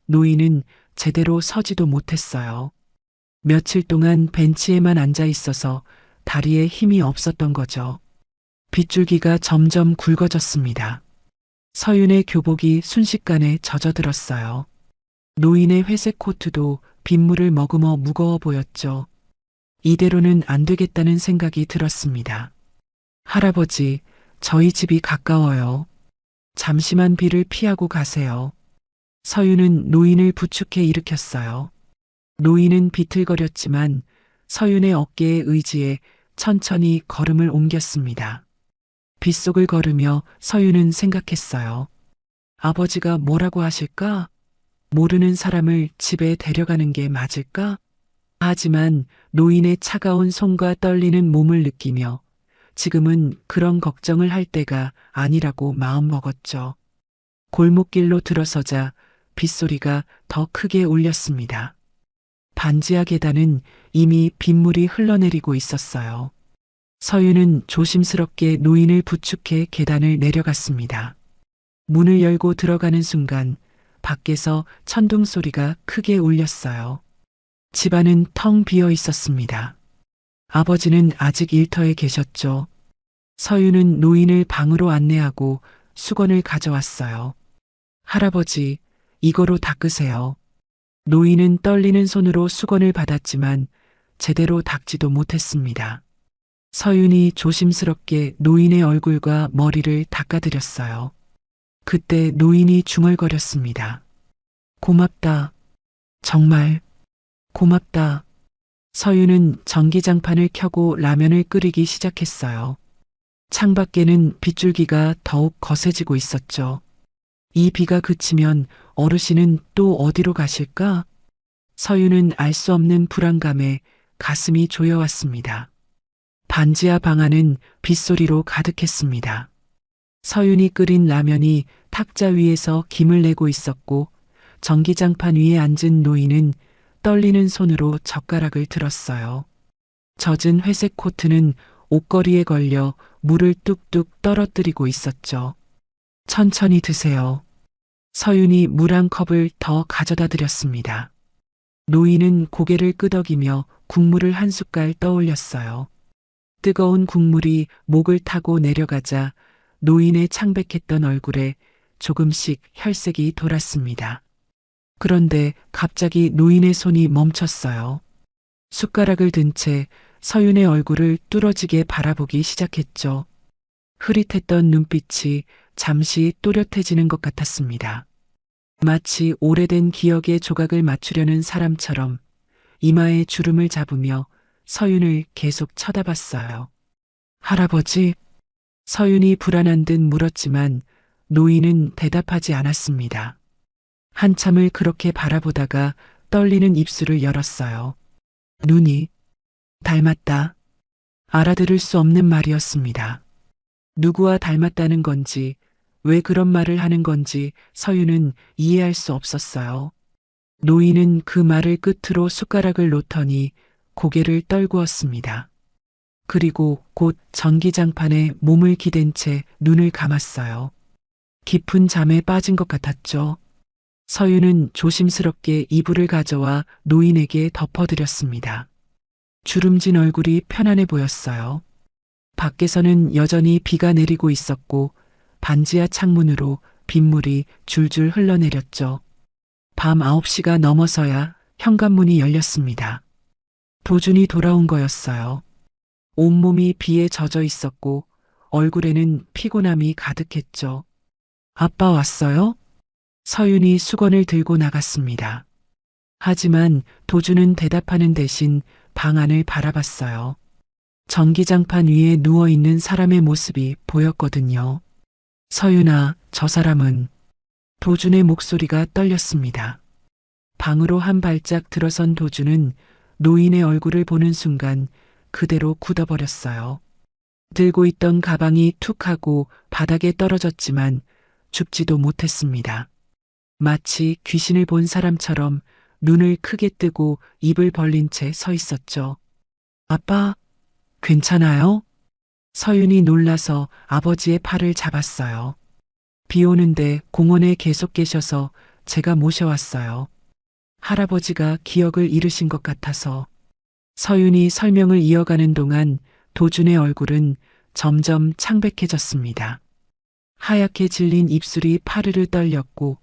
노인은 제대로 서지도 못했어요. 며칠 동안 벤치에만 앉아 있어서 다리에 힘이 없었던 거죠. 빗줄기가 점점 굵어졌습니다. 서윤의 교복이 순식간에 젖어들었어요. 노인의 회색 코트도 빗물을 머금어 무거워 보였죠. 이대로는 안 되겠다는 생각이 들었습니다. 할아버지, 저희 집이 가까워요. 잠시만 비를 피하고 가세요. 서윤은 노인을 부축해 일으켰어요. 노인은 비틀거렸지만 서윤의 어깨에 의지해 천천히 걸음을 옮겼습니다. 빗속을 걸으며 서윤은 생각했어요. 아버지가 뭐라고 하실까? 모르는 사람을 집에 데려가는 게 맞을까? 하지만 노인의 차가운 손과 떨리는 몸을 느끼며 지금은 그런 걱정을 할 때가 아니라고 마음먹었죠. 골목길로 들어서자 빗소리가 더 크게 울렸습니다. 반지하 계단은 이미 빗물이 흘러내리고 있었어요. 서윤은 조심스럽게 노인을 부축해 계단을 내려갔습니다. 문을 열고 들어가는 순간 밖에서 천둥 소리가 크게 울렸어요. 집안은 텅 비어 있었습니다. 아버지는 아직 일터에 계셨죠. 서윤은 노인을 방으로 안내하고 수건을 가져왔어요. 할아버지, 이거로 닦으세요. 노인은 떨리는 손으로 수건을 받았지만 제대로 닦지도 못했습니다. 서윤이 조심스럽게 노인의 얼굴과 머리를 닦아드렸어요. 그때 노인이 중얼거렸습니다. 고맙다. 정말 고맙다. 서윤은 전기장판을 켜고 라면을 끓이기 시작했어요. 창밖에는 빗줄기가 더욱 거세지고 있었죠. 이 비가 그치면 어르신은 또 어디로 가실까? 서윤은 알 수 없는 불안감에 가슴이 조여왔습니다. 반지하 방 안은 빗소리로 가득했습니다. 서윤이 끓인 라면이 탁자 위에서 김을 내고 있었고 전기장판 위에 앉은 노인은 떨리는 손으로 젓가락을 들었어요. 젖은 회색 코트는 옷걸이에 걸려 물을 뚝뚝 떨어뜨리고 있었죠. 천천히 드세요. 서윤이 물 한 컵을 더 가져다 드렸습니다. 노인은 고개를 끄덕이며 국물을 한 숟갈 떠올렸어요. 뜨거운 국물이 목을 타고 내려가자 노인의 창백했던 얼굴에 조금씩 혈색이 돌았습니다. 그런데 갑자기 노인의 손이 멈췄어요. 숟가락을 든 채 서윤의 얼굴을 뚫어지게 바라보기 시작했죠. 흐릿했던 눈빛이 잠시 또렷해지는 것 같았습니다. 마치 오래된 기억의 조각을 맞추려는 사람처럼 이마에 주름을 잡으며 서윤을 계속 쳐다봤어요. 할아버지? 서윤이 불안한 듯 물었지만 노인은 대답하지 않았습니다. 한참을 그렇게 바라보다가 떨리는 입술을 열었어요. 눈이 닮았다. 알아들을 수 없는 말이었습니다. 누구와 닮았다는 건지, 왜 그런 말을 하는 건지 서윤은 이해할 수 없었어요. 노인은 그 말을 끝으로 숟가락을 놓더니 고개를 떨구었습니다. 그리고 곧 전기장판에 몸을 기댄 채 눈을 감았어요. 깊은 잠에 빠진 것 같았죠. 서윤은 조심스럽게 이불을 가져와 노인에게 덮어드렸습니다. 주름진 얼굴이 편안해 보였어요. 밖에서는 여전히 비가 내리고 있었고 반지하 창문으로 빗물이 줄줄 흘러내렸죠. 밤 9시가 넘어서야 현관문이 열렸습니다. 도준이 돌아온 거였어요. 온몸이 비에 젖어 있었고 얼굴에는 피곤함이 가득했죠. 아빠 왔어요? 서윤이 수건을 들고 나갔습니다. 하지만 도준은 대답하는 대신 방 안을 바라봤어요. 전기장판 위에 누워있는 사람의 모습이 보였거든요. 서윤아, 저 사람은... 도준의 목소리가 떨렸습니다. 방으로 한 발짝 들어선 도준은 노인의 얼굴을 보는 순간 그대로 굳어버렸어요. 들고 있던 가방이 툭 하고 바닥에 떨어졌지만 죽지도 못했습니다. 마치 귀신을 본 사람처럼 눈을 크게 뜨고 입을 벌린 채 서 있었죠. 아빠, 괜찮아요? 서윤이 놀라서 아버지의 팔을 잡았어요. 비 오는데 공원에 계속 계셔서 제가 모셔왔어요. 할아버지가 기억을 잃으신 것 같아서. 서윤이 설명을 이어가는 동안 도준의 얼굴은 점점 창백해졌습니다. 하얗게 질린 입술이 파르르 떨렸고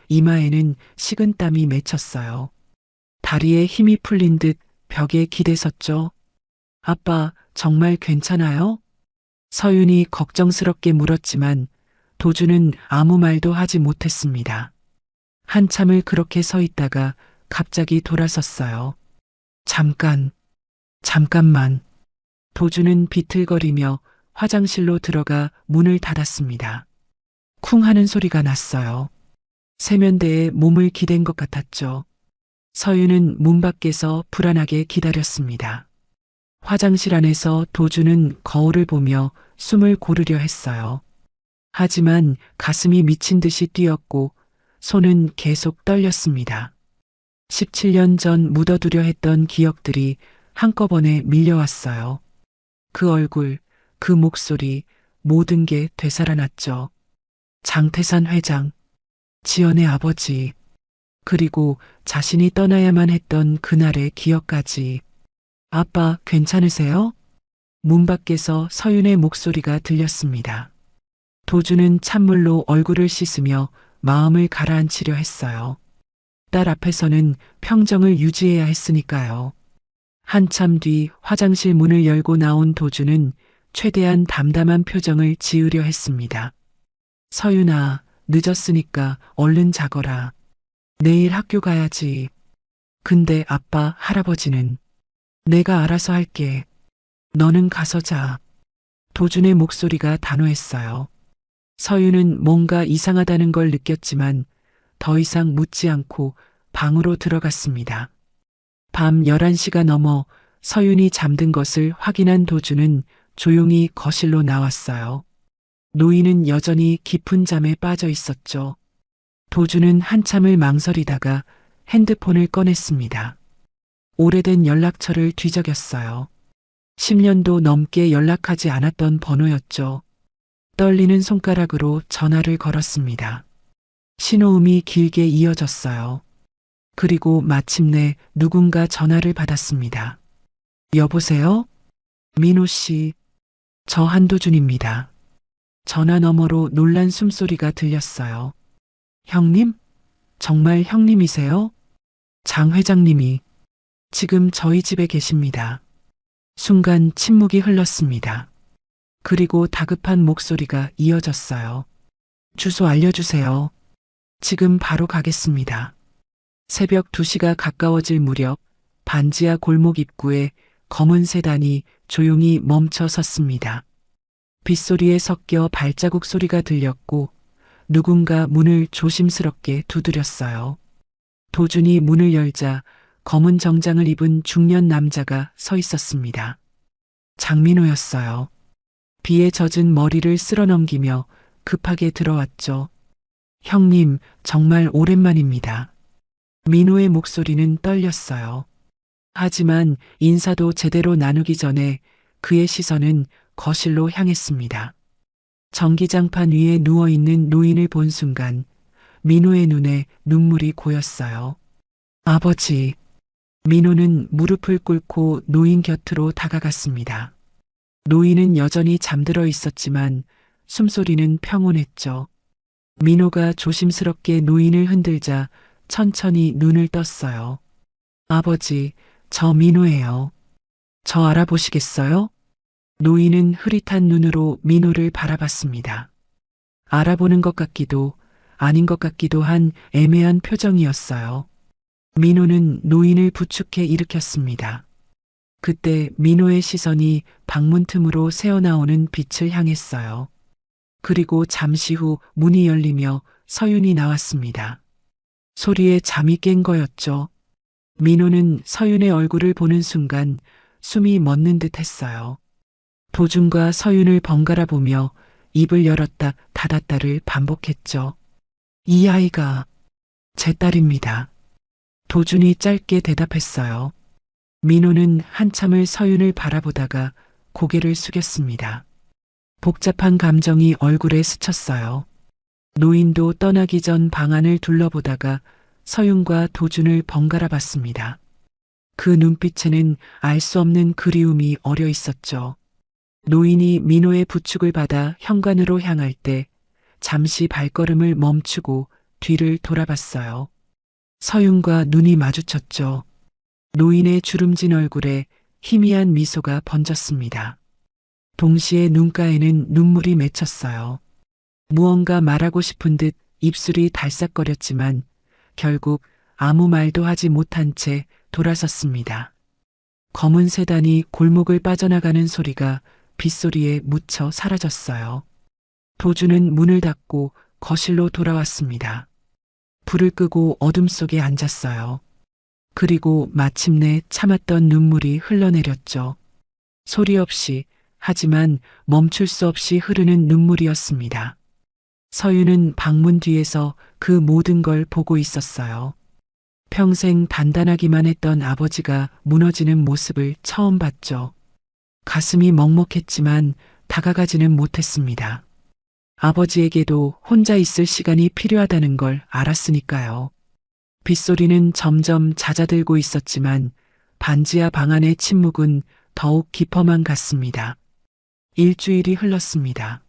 이마에는 식은땀이 맺혔어요. 다리에 힘이 풀린 듯 벽에 기대섰죠. 아빠, 정말 괜찮아요? 서윤이 걱정스럽게 물었지만 도준은 아무 말도 하지 못했습니다. 한참을 그렇게 서 있다가 갑자기 돌아섰어요. 잠깐만. 도준은 비틀거리며 화장실로 들어가 문을 닫았습니다. 쿵 하는 소리가 났어요. 세면대에 몸을 기댄 것 같았죠. 서윤은 문 밖에서 불안하게 기다렸습니다. 화장실 안에서 도준은 거울을 보며 숨을 고르려 했어요. 하지만 가슴이 미친 듯이 뛰었고 손은 계속 떨렸습니다. 17년 전 묻어두려 했던 기억들이 한꺼번에 밀려왔어요. 그 얼굴, 그 목소리, 모든 게 되살아났죠. 장태산 회장, 지연의 아버지, 그리고 자신이 떠나야만 했던 그날의 기억까지. 아빠, 괜찮으세요? 문 밖에서 서윤의 목소리가 들렸습니다. 도준은 찬물로 얼굴을 씻으며 마음을 가라앉히려 했어요. 딸 앞에서는 평정을 유지해야 했으니까요. 한참 뒤 화장실 문을 열고 나온 도준은 최대한 담담한 표정을 지으려 했습니다. 서윤아, 늦었으니까 얼른 자거라. 내일 학교 가야지. 근데 아빠, 할아버지는 내가 알아서 할게. 너는 가서 자. 도준의 목소리가 단호했어요. 서윤은 뭔가 이상하다는 걸 느꼈지만 더 이상 묻지 않고 방으로 들어갔습니다. 밤 11시가 넘어 서윤이 잠든 것을 확인한 도준은 조용히 거실로 나왔어요. 노인은 여전히 깊은 잠에 빠져 있었죠. 도준은 한참을 망설이다가 핸드폰을 꺼냈습니다. 오래된 연락처를 뒤적였어요. 10년도 넘게 연락하지 않았던 번호였죠. 떨리는 손가락으로 전화를 걸었습니다. 신호음이 길게 이어졌어요. 그리고 마침내 누군가 전화를 받았습니다. 여보세요? 민호 씨, 저 한도준입니다. 전화 너머로 놀란 숨소리가 들렸어요. 형님? 정말 형님이세요? 장 회장님이 지금 저희 집에 계십니다. 순간 침묵이 흘렀습니다. 그리고 다급한 목소리가 이어졌어요. 주소 알려주세요. 지금 바로 가겠습니다. 새벽 2시가 가까워질 무렵 반지하 골목 입구에 검은 세단이 조용히 멈춰 섰습니다. 빗소리에 섞여 발자국 소리가 들렸고 누군가 문을 조심스럽게 두드렸어요. 도준이 문을 열자 검은 정장을 입은 중년 남자가 서 있었습니다. 장민호였어요. 비에 젖은 머리를 쓸어넘기며 급하게 들어왔죠. 형님, 정말 오랜만입니다. 민호의 목소리는 떨렸어요. 하지만 인사도 제대로 나누기 전에 그의 시선은 거실로 향했습니다. 전기장판 위에 누워있는 노인을 본 순간 민호의 눈에 눈물이 고였어요. 아버지. 민호는 무릎을 꿇고 노인 곁으로 다가갔습니다. 노인은 여전히 잠들어 있었지만 숨소리는 평온했죠. 민호가 조심스럽게 노인을 흔들자 천천히 눈을 떴어요. 아버지, 저 민호예요. 저 알아보시겠어요? 노인은 흐릿한 눈으로 민호를 바라봤습니다. 알아보는 것 같기도 아닌 것 같기도 한 애매한 표정이었어요. 민호는 노인을 부축해 일으켰습니다. 그때 민호의 시선이 방문 틈으로 새어나오는 빛을 향했어요. 그리고 잠시 후 문이 열리며 서윤이 나왔습니다. 소리에 잠이 깬 거였죠. 민호는 서윤의 얼굴을 보는 순간 숨이 멎는 듯 했어요. 도준과 서윤을 번갈아 보며 입을 열었다 닫았다 닫았다를 반복했죠. 이 아이가 제 딸입니다. 도준이 짧게 대답했어요. 민호는 한참을 서윤을 바라보다가 고개를 숙였습니다. 복잡한 감정이 얼굴에 스쳤어요. 노인도 떠나기 전 방안을 둘러보다가 서윤과 도준을 번갈아 봤습니다. 그 눈빛에는 알 수 없는 그리움이 어려 있었죠. 노인이 민호의 부축을 받아 현관으로 향할 때 잠시 발걸음을 멈추고 뒤를 돌아봤어요. 서윤과 눈이 마주쳤죠. 노인의 주름진 얼굴에 희미한 미소가 번졌습니다. 동시에 눈가에는 눈물이 맺혔어요. 무언가 말하고 싶은 듯 입술이 달싹거렸지만 결국 아무 말도 하지 못한 채 돌아섰습니다. 검은 세단이 골목을 빠져나가는 소리가 빗소리에 묻혀 사라졌어요. 도준은 문을 닫고 거실로 돌아왔습니다. 불을 끄고 어둠 속에 앉았어요. 그리고 마침내 참았던 눈물이 흘러내렸죠. 소리 없이, 하지만 멈출 수 없이 흐르는 눈물이었습니다. 서윤은 방문 뒤에서 그 모든 걸 보고 있었어요. 평생 단단하기만 했던 아버지가 무너지는 모습을 처음 봤죠. 가슴이 먹먹했지만 다가가지는 못했습니다. 아버지에게도 혼자 있을 시간이 필요하다는 걸 알았으니까요. 빗소리는 점점 잦아들고 있었지만 반지하 방 안의 침묵은 더욱 깊어만 갔습니다. 일주일이 흘렀습니다.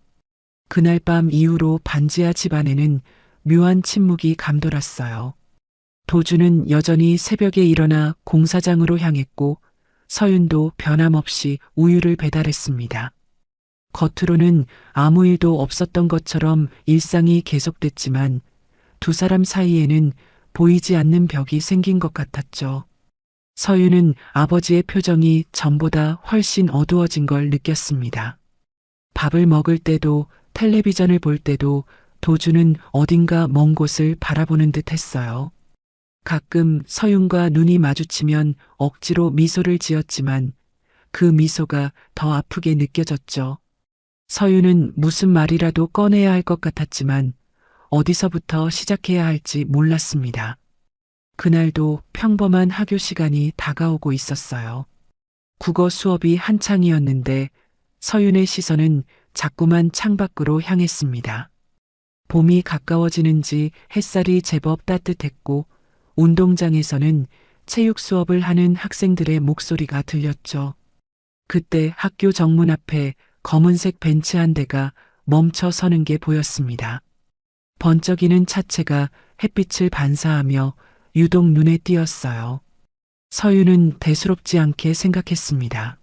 그날 밤 이후로 반지하 집안에는 묘한 침묵이 감돌았어요. 도준은 여전히 새벽에 일어나 공사장으로 향했고 서윤도 변함없이 우유를 배달했습니다. 겉으로는 아무 일도 없었던 것처럼 일상이 계속됐지만 두 사람 사이에는 보이지 않는 벽이 생긴 것 같았죠. 서윤은 아버지의 표정이 전보다 훨씬 어두워진 걸 느꼈습니다. 밥을 먹을 때도 텔레비전을 볼 때도 도준은 어딘가 먼 곳을 바라보는 듯 했어요. 가끔 서윤과 눈이 마주치면 억지로 미소를 지었지만 그 미소가 더 아프게 느껴졌죠. 서윤은 무슨 말이라도 꺼내야 할 것 같았지만 어디서부터 시작해야 할지 몰랐습니다. 그날도 평범한 학교 시간이 다가오고 있었어요. 국어 수업이 한창이었는데 서윤의 시선은 자꾸만 창밖으로 향했습니다. 봄이 가까워지는지 햇살이 제법 따뜻했고 운동장에서는 체육 수업을 하는 학생들의 목소리가 들렸죠. 그때 학교 정문 앞에 검은색 벤치 한 대가 멈춰 서는 게 보였습니다. 번쩍이는 차체가 햇빛을 반사하며 유독 눈에 띄었어요. 서윤은 대수롭지 않게 생각했습니다.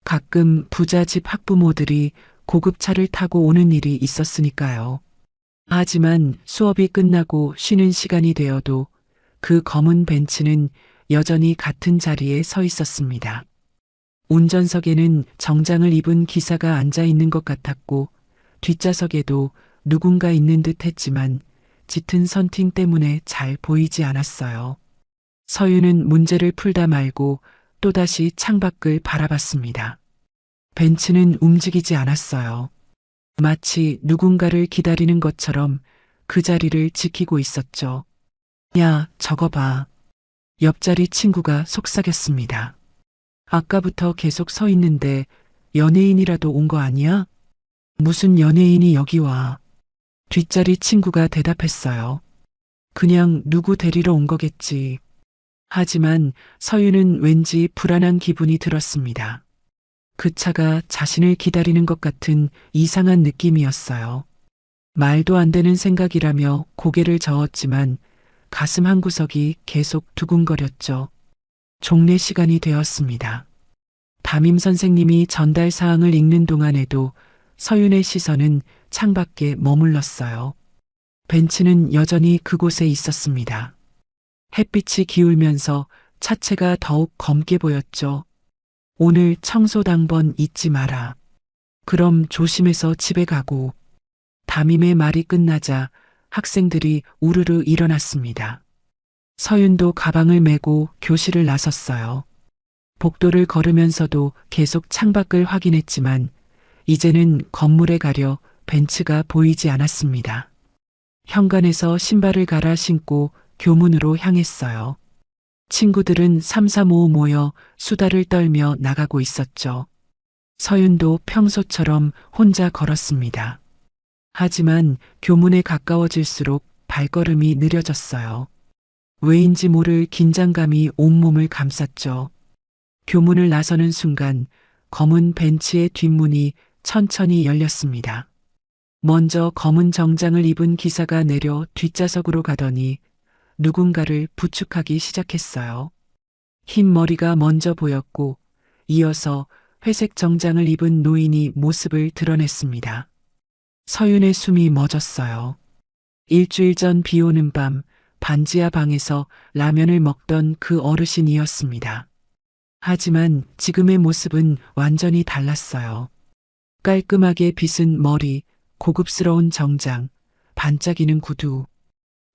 가끔 부잣집 학부모들이 고급차를 타고 오는 일이 있었으니까요. 하지만 수업이 끝나고 쉬는 시간이 되어도 그 검은 벤치는 여전히 같은 자리에 서 있었습니다. 운전석에는 정장을 입은 기사가 앉아 있는 것 같았고 뒷좌석에도 누군가 있는 듯 했지만 짙은 선팅 때문에 잘 보이지 않았어요. 서윤은 문제를 풀다 말고 또다시 창밖을 바라봤습니다. 벤치는 움직이지 않았어요. 마치 누군가를 기다리는 것처럼 그 자리를 지키고 있었죠. 야, 저거 봐. 옆자리 친구가 속삭였습니다. 아까부터 계속 서 있는데 연예인이라도 온 거 아니야? 무슨 연예인이 여기 와? 뒷자리 친구가 대답했어요. 그냥 누구 데리러 온 거겠지. 하지만 서윤은 왠지 불안한 기분이 들었습니다. 그 차가 자신을 기다리는 것 같은 이상한 느낌이었어요. 말도 안 되는 생각이라며 고개를 저었지만 가슴 한구석이 계속 두근거렸죠. 종례 시간이 되었습니다. 담임 선생님이 전달 사항을 읽는 동안에도 서윤의 시선은 창밖에 머물렀어요. 벤치는 여전히 그곳에 있었습니다. 햇빛이 기울면서 차체가 더욱 검게 보였죠. 오늘 청소 당번 잊지 마라. 그럼 조심해서 집에 가고. 담임의 말이 끝나자 학생들이 우르르 일어났습니다. 서윤도 가방을 메고 교실을 나섰어요. 복도를 걸으면서도 계속 창밖을 확인했지만 이제는 건물에 가려 벤츠가 보이지 않았습니다. 현관에서 신발을 갈아 신고 교문으로 향했어요. 친구들은 삼삼오오 모여 수다를 떨며 나가고 있었죠. 서윤도 평소처럼 혼자 걸었습니다. 하지만 교문에 가까워질수록 발걸음이 느려졌어요. 왜인지 모를 긴장감이 온몸을 감쌌죠. 교문을 나서는 순간 검은 벤츠의 뒷문이 천천히 열렸습니다. 먼저 검은 정장을 입은 기사가 내려 뒷좌석으로 가더니 누군가를 부축하기 시작했어요. 흰 머리가 먼저 보였고 이어서 회색 정장을 입은 노인이 모습을 드러냈습니다. 서윤의 숨이 멎었어요. 일주일 전 비 오는 밤 반지하 방에서 라면을 먹던 그 어르신이었습니다. 하지만 지금의 모습은 완전히 달랐어요. 깔끔하게 빗은 머리, 고급스러운 정장, 반짝이는 구두.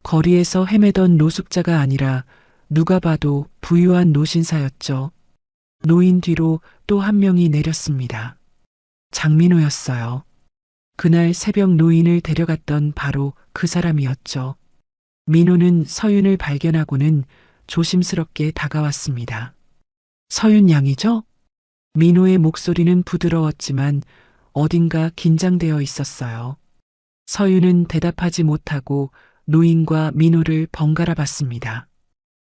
거리에서 헤매던 노숙자가 아니라 누가 봐도 부유한 노신사였죠. 노인 뒤로 또 한 명이 내렸습니다. 장민호였어요. 그날 새벽 노인을 데려갔던 바로 그 사람이었죠. 민호는 서윤을 발견하고는 조심스럽게 다가왔습니다. 서윤 양이죠? 민호의 목소리는 부드러웠지만 어딘가 긴장되어 있었어요. 서윤은 대답하지 못하고 노인과 민호를 번갈아 봤습니다.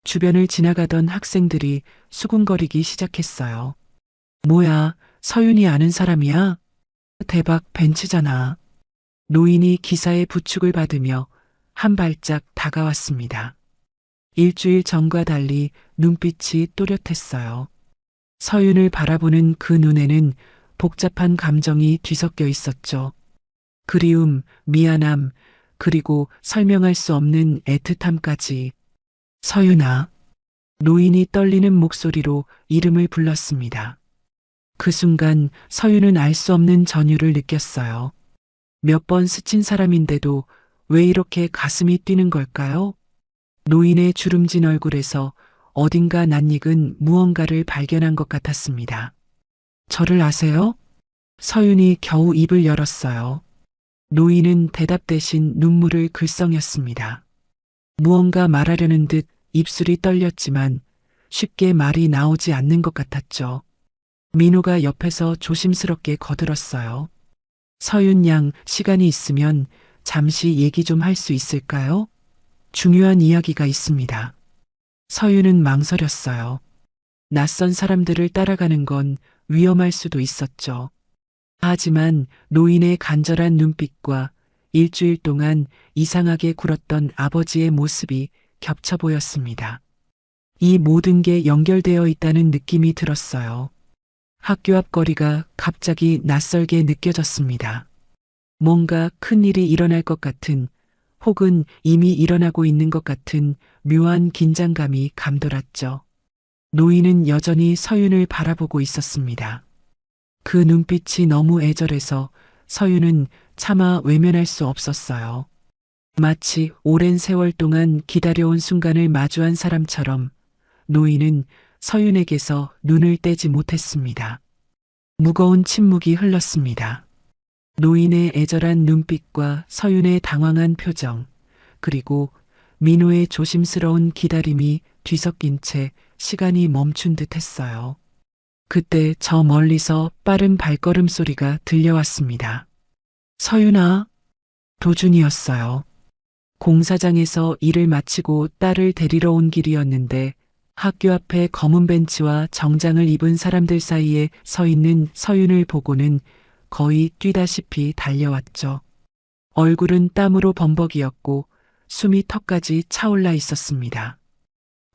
주변을 지나가던 학생들이 수군거리기 시작했어요. 뭐야, 서윤이 아는 사람이야? 대박 벤츠잖아. 노인이 기사의 부축을 받으며 한 발짝 다가왔습니다. 일주일 전과 달리 눈빛이 또렷했어요. 서윤을 바라보는 그 눈에는 복잡한 감정이 뒤섞여 있었죠. 그리움, 미안함, 그리고 설명할 수 없는 애틋함까지. 서윤아. 노인이 떨리는 목소리로 이름을 불렀습니다. 그 순간 서윤은 알 수 없는 전율을 느꼈어요. 몇 번 스친 사람인데도 왜 이렇게 가슴이 뛰는 걸까요? 노인의 주름진 얼굴에서 어딘가 낯익은 무언가를 발견한 것 같았습니다. 저를 아세요? 서윤이 겨우 입을 열었어요. 노인은 대답 대신 눈물을 글썽였습니다. 무언가 말하려는 듯 입술이 떨렸지만 쉽게 말이 나오지 않는 것 같았죠. 민호가 옆에서 조심스럽게 거들었어요. 서윤 양, 시간이 있으면 잠시 얘기 좀 할 수 있을까요? 중요한 이야기가 있습니다. 서윤은 망설였어요. 낯선 사람들을 따라가는 건 위험할 수도 있었죠. 하지만 노인의 간절한 눈빛과 일주일 동안 이상하게 굴었던 아버지의 모습이 겹쳐 보였습니다. 이 모든 게 연결되어 있다는 느낌이 들었어요. 학교 앞 거리가 갑자기 낯설게 느껴졌습니다. 뭔가 큰 일이 일어날 것 같은, 혹은 이미 일어나고 있는 것 같은 묘한 긴장감이 감돌았죠. 노인은 여전히 서윤을 바라보고 있었습니다. 그 눈빛이 너무 애절해서 서윤은 차마 외면할 수 없었어요. 마치 오랜 세월 동안 기다려온 순간을 마주한 사람처럼 노인은 서윤에게서 눈을 떼지 못했습니다. 무거운 침묵이 흘렀습니다. 노인의 애절한 눈빛과 서윤의 당황한 표정, 그리고 민호의 조심스러운 기다림이 뒤섞인 채 시간이 멈춘 듯 했어요. 그때 저 멀리서 빠른 발걸음 소리가 들려왔습니다. 서윤아, 도준이었어요. 공사장에서 일을 마치고 딸을 데리러 온 길이었는데 학교 앞에 검은 벤츠와 정장을 입은 사람들 사이에 서 있는 서윤을 보고는 거의 뛰다시피 달려왔죠. 얼굴은 땀으로 범벅이었고 숨이 턱까지 차올라 있었습니다.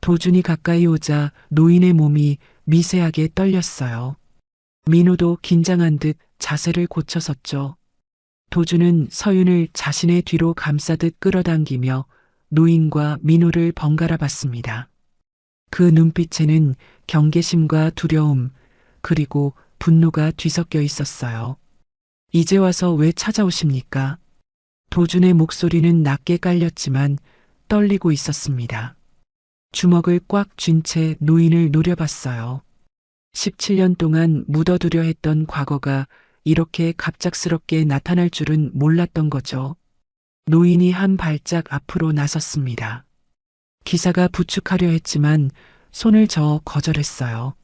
도준이 가까이 오자 노인의 몸이 미세하게 떨렸어요. 민호도 긴장한 듯 자세를 고쳐섰죠. 도준은 서윤을 자신의 뒤로 감싸듯 끌어당기며 노인과 민호를 번갈아 봤습니다. 그 눈빛에는 경계심과 두려움, 그리고 분노가 뒤섞여 있었어요. 이제 와서 왜 찾아오십니까? 도준의 목소리는 낮게 깔렸지만 떨리고 있었습니다. 주먹을 꽉 쥔 채 노인을 노려봤어요. 17년 동안 묻어두려 했던 과거가 이렇게 갑작스럽게 나타날 줄은 몰랐던 거죠. 노인이 한 발짝 앞으로 나섰습니다. 기사가 부축하려 했지만 손을 저어 거절했어요.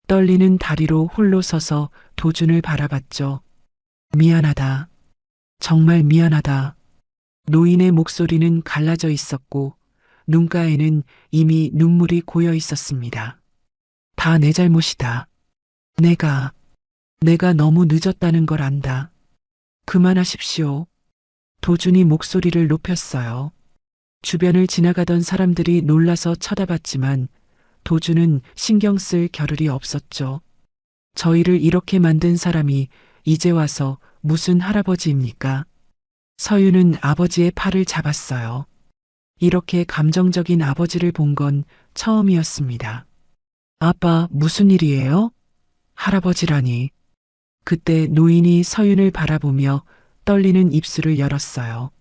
떨리는 다리로 홀로 서서 도준을 바라봤죠. 미안하다. 정말 미안하다. 노인의 목소리는 갈라져 있었고 눈가에는 이미 눈물이 고여 있었습니다. 다 내 잘못이다. 내가 너무 늦었다는 걸 안다. 그만하십시오. 도준이 목소리를 높였어요. 주변을 지나가던 사람들이 놀라서 쳐다봤지만 도준은 신경 쓸 겨를이 없었죠. 저희를 이렇게 만든 사람이 이제 와서 무슨 할아버지입니까? 서유는 아버지의 팔을 잡았어요. 이렇게 감정적인 아버지를 본 건 처음이었습니다. 아빠, 무슨 일이에요? 할아버지라니. 그때 노인이 서윤을 바라보며 떨리는 입술을 열었어요.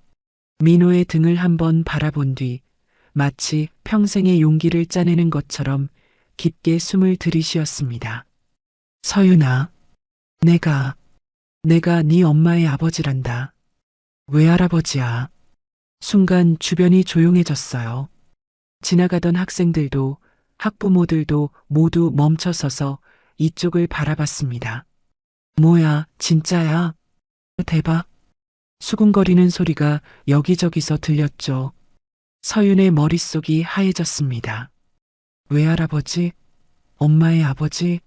민호의 등을 한번 바라본 뒤 마치 평생의 용기를 짜내는 것처럼 깊게 숨을 들이쉬었습니다. 서윤아, 내가 네 엄마의 아버지란다. 외할아버지야. 순간 주변이 조용해졌어요. 지나가던 학생들도 학부모들도 모두 멈춰서서 이쪽을 바라봤습니다. 뭐야, 진짜야? 대박. 수군거리는 소리가 여기저기서 들렸죠. 서윤의 머릿속이 하얘졌습니다. 외할아버지? 엄마의 아버지?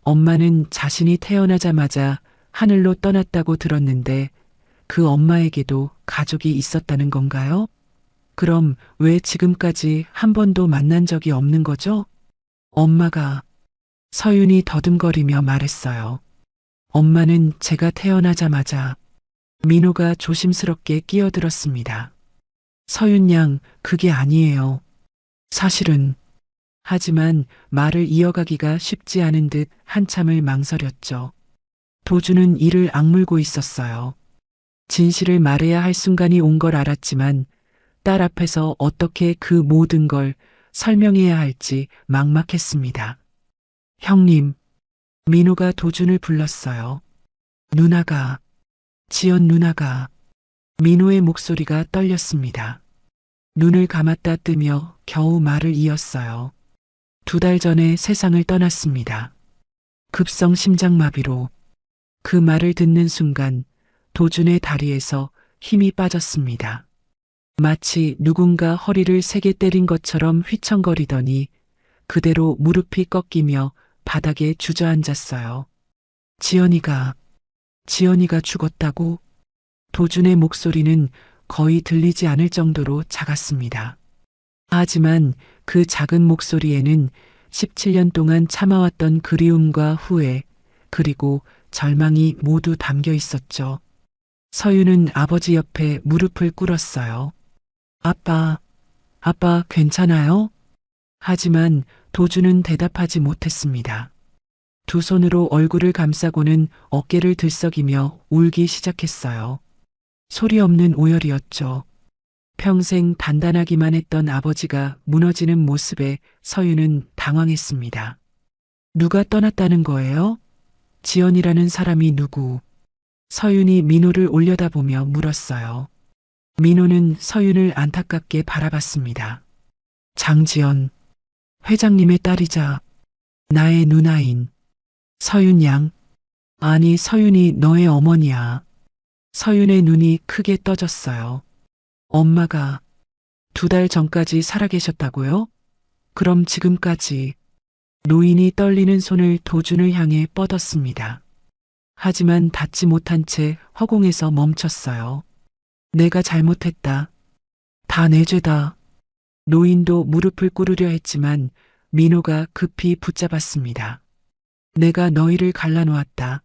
엄마는 자신이 태어나자마자 하늘로 떠났다고 들었는데 그 엄마에게도 가족이 있었다는 건가요? 그럼 왜 지금까지 한 번도 만난 적이 없는 거죠? 엄마가 서윤이 더듬거리며 말했어요. 엄마는 제가 태어나자마자 민호가 조심스럽게 끼어들었습니다. 서윤 양, 그게 아니에요. 사실은. 하지만 말을 이어가기가 쉽지 않은 듯 한참을 망설였죠. 도주는 이를 악물고 있었어요. 진실을 말해야 할 순간이 온 걸 알았지만 딸 앞에서 어떻게 그 모든 걸 설명해야 할지 막막했습니다. 형님, 민호가 도준을 불렀어요. 누나가, 지연 누나가. 민호의 목소리가 떨렸습니다. 눈을 감았다 뜨며 겨우 말을 이었어요. 2달 전에 세상을 떠났습니다. 급성 심장마비로. 그 말을 듣는 순간 도준의 다리에서 힘이 빠졌습니다. 마치 누군가 허리를 세게 때린 것처럼 휘청거리더니 그대로 무릎이 꺾이며 바닥에 주저앉았어요. 지연이가 죽었다고? 도준의 목소리는 거의 들리지 않을 정도로 작았습니다. 하지만 그 작은 목소리에는 17년 동안 참아왔던 그리움과 후회, 그리고 절망이 모두 담겨 있었죠. 서유는 아버지 옆에 무릎을 꿇었어요. 아빠 괜찮아요? 하지만 도준은 대답하지 못했습니다. 두 손으로 얼굴을 감싸고는 어깨를 들썩이며 울기 시작했어요. 소리 없는 오열이었죠. 평생 단단하기만 했던 아버지가 무너지는 모습에 서유는 당황했습니다. 누가 떠났다는 거예요? 지연이라는 사람이 누구? 서윤이 민호를 올려다보며 물었어요. 민호는 서윤을 안타깝게 바라봤습니다. 장지연, 회장님의 딸이자 나의 누나인 서윤 양. 아니, 서윤이 너의 어머니야. 서윤의 눈이 크게 떠졌어요. 엄마가 2달 전까지 살아계셨다고요? 그럼 지금까지. 노인이 떨리는 손을 도준을 향해 뻗었습니다. 하지만 닿지 못한 채 허공에서 멈췄어요. 내가 잘못했다. 다 내 죄다. 노인도 무릎을 꿇으려 했지만 민호가 급히 붙잡았습니다. 내가 너희를 갈라놓았다.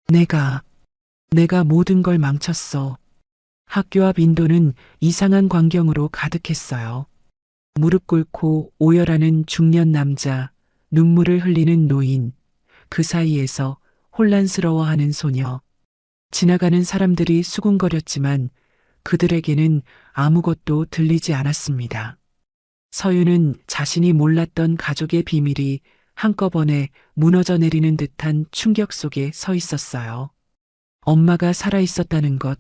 내가 모든 걸 망쳤어. 학교 앞 인도는 이상한 광경으로 가득했어요. 무릎 꿇고 오열하는 중년 남자, 눈물을 흘리는 노인, 그 사이에서 혼란스러워하는 소녀. 지나가는 사람들이 수군거렸지만 그들에게는 아무것도 들리지 않았습니다. 서유는 자신이 몰랐던 가족의 비밀이 한꺼번에 무너져 내리는 듯한 충격 속에 서 있었어요. 엄마가 살아있었다는 것,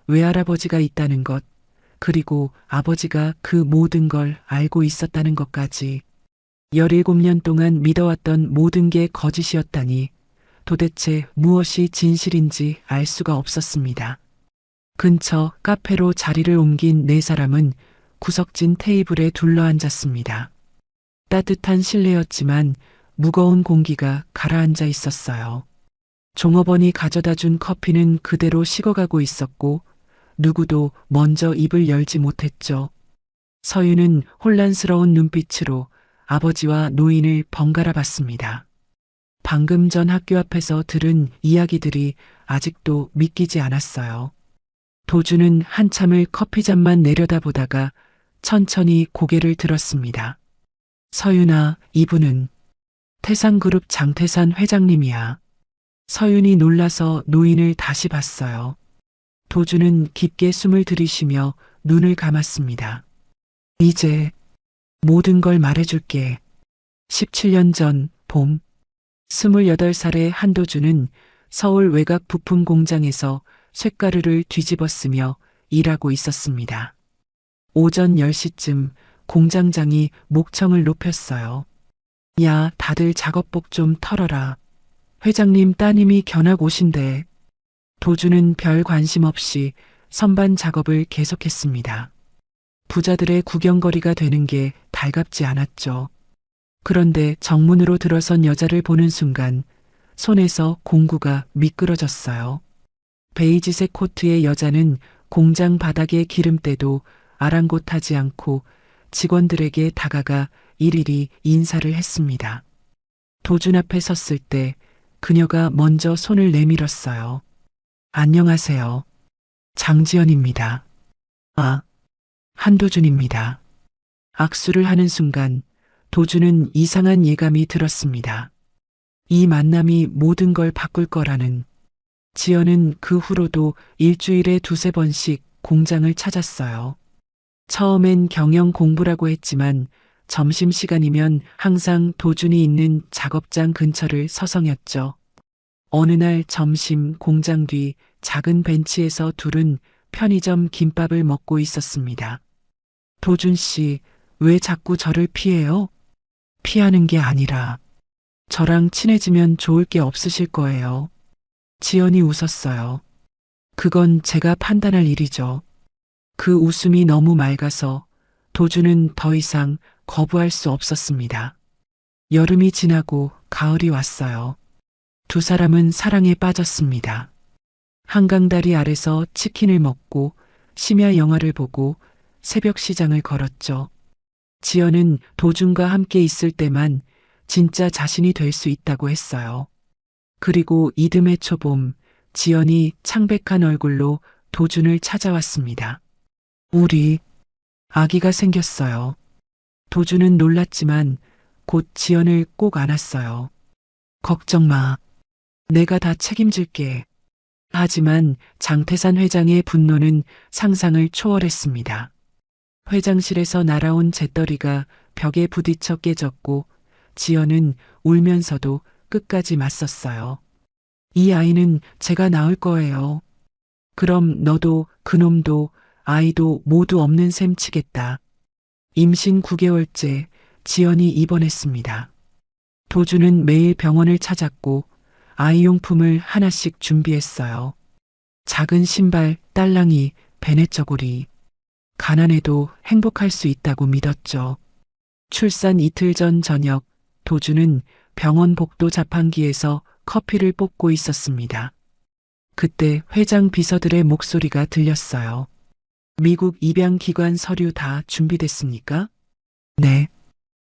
외할아버지가 있다는 것, 그리고 아버지가 그 모든 걸 알고 있었다는 것까지. 17년 동안 믿어왔던 모든 게 거짓이었다니 도대체 무엇이 진실인지 알 수가 없었습니다. 근처 카페로 자리를 옮긴 네 사람은 구석진 테이블에 둘러앉았습니다. 따뜻한 실내였지만 무거운 공기가 가라앉아 있었어요. 종업원이 가져다 준 커피는 그대로 식어가고 있었고 누구도 먼저 입을 열지 못했죠. 서윤은 혼란스러운 눈빛으로 아버지와 노인을 번갈아 봤습니다. 방금 전 학교 앞에서 들은 이야기들이 아직도 믿기지 않았어요. 도주는 한참을 커피잔만 내려다보다가 천천히 고개를 들었습니다. 서윤아, 이분은 태산그룹 장태산 회장님이야. 서윤이 놀라서 노인을 다시 봤어요. 도주는 깊게 숨을 들이쉬며 눈을 감았습니다. 이제 모든 걸 말해줄게. 17년 전 봄, 28살의 한도주는 서울 외곽 부품 공장에서 쇳가루를 뒤집어쓰며 일하고 있었습니다. 오전 10시쯤 공장장이 목청을 높였어요. 야, 다들 작업복 좀 털어라. 회장님 따님이 견학 오신대. 도주는 별 관심 없이 선반 작업을 계속했습니다. 부자들의 구경거리가 되는 게 달갑지 않았죠. 그런데 정문으로 들어선 여자를 보는 순간 손에서 공구가 미끄러졌어요. 베이지색 코트의 여자는 공장 바닥의 기름때도 아랑곳하지 않고 직원들에게 다가가 일일이 인사를 했습니다. 도준 앞에 섰을 때 그녀가 먼저 손을 내밀었어요. 안녕하세요. 장지연입니다. 아, 한도준입니다. 악수를 하는 순간 도준은 이상한 예감이 들었습니다. 이 만남이 모든 걸 바꿀 거라는. 지연은 그 후로도 일주일에 2~3번씩 공장을 찾았어요. 처음엔 경영 공부라고 했지만 점심시간이면 항상 도준이 있는 작업장 근처를 서성였죠. 어느 날 점심 공장 뒤 작은 벤치에서 둘은 편의점 김밥을 먹고 있었습니다. 도준 씨, 왜 자꾸 저를 피해요? 피하는 게 아니라 저랑 친해지면 좋을 게 없으실 거예요. 지연이 웃었어요. 그건 제가 판단할 일이죠. 그 웃음이 너무 맑아서 도주는 더 이상 거부할 수 없었습니다. 여름이 지나고 가을이 왔어요. 두 사람은 사랑에 빠졌습니다. 한강다리 아래서 치킨을 먹고 심야 영화를 보고 새벽 시장을 걸었죠. 지연은 도준과 함께 있을 때만 진짜 자신이 될 수 있다고 했어요. 그리고 이듬해 초봄, 지연이 창백한 얼굴로 도준을 찾아왔습니다. 우리 아기가 생겼어요. 도준은 놀랐지만 곧 지연을 꼭 안았어요. 걱정 마. 내가 다 책임질게. 하지만 장태산 회장의 분노는 상상을 초월했습니다. 회장실에서 날아온 재떨이가 벽에 부딪혀 깨졌고 지연은 울면서도 끝까지 맞섰어요. 이 아이는 제가 낳을 거예요. 그럼 너도 그놈도 아이도 모두 없는 셈 치겠다. 임신 9개월째 지연이 입원했습니다. 도주는 매일 병원을 찾았고 아이용품을 하나씩 준비했어요. 작은 신발, 딸랑이, 베넷저고리. 가난해도 행복할 수 있다고 믿었죠. 출산 이틀 전 저녁, 도주는 병원 복도 자판기에서 커피를 뽑고 있었습니다. 그때 회장 비서들의 목소리가 들렸어요. 미국 입양기관 서류 다 준비됐습니까? 네.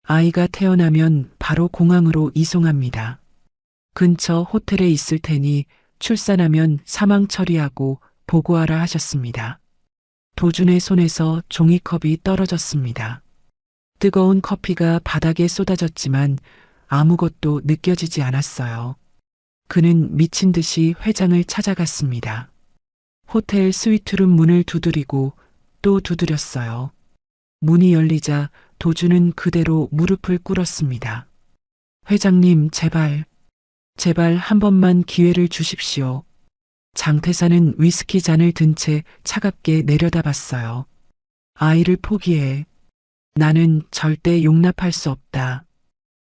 아이가 태어나면 바로 공항으로 이송합니다. 근처 호텔에 있을 테니 출산하면 사망 처리하고 보고하라 하셨습니다. 도준의 손에서 종이컵이 떨어졌습니다. 뜨거운 커피가 바닥에 쏟아졌지만 아무것도 느껴지지 않았어요. 그는 미친 듯이 회장을 찾아갔습니다. 호텔 스위트룸 문을 두드리고 또 두드렸어요. 문이 열리자 도준은 그대로 무릎을 꿇었습니다. 회장님, 제발 한 번만 기회를 주십시오. 장태산은 위스키 잔을 든 채 차갑게 내려다봤어요. 아이를 포기해. 나는 절대 용납할 수 없다.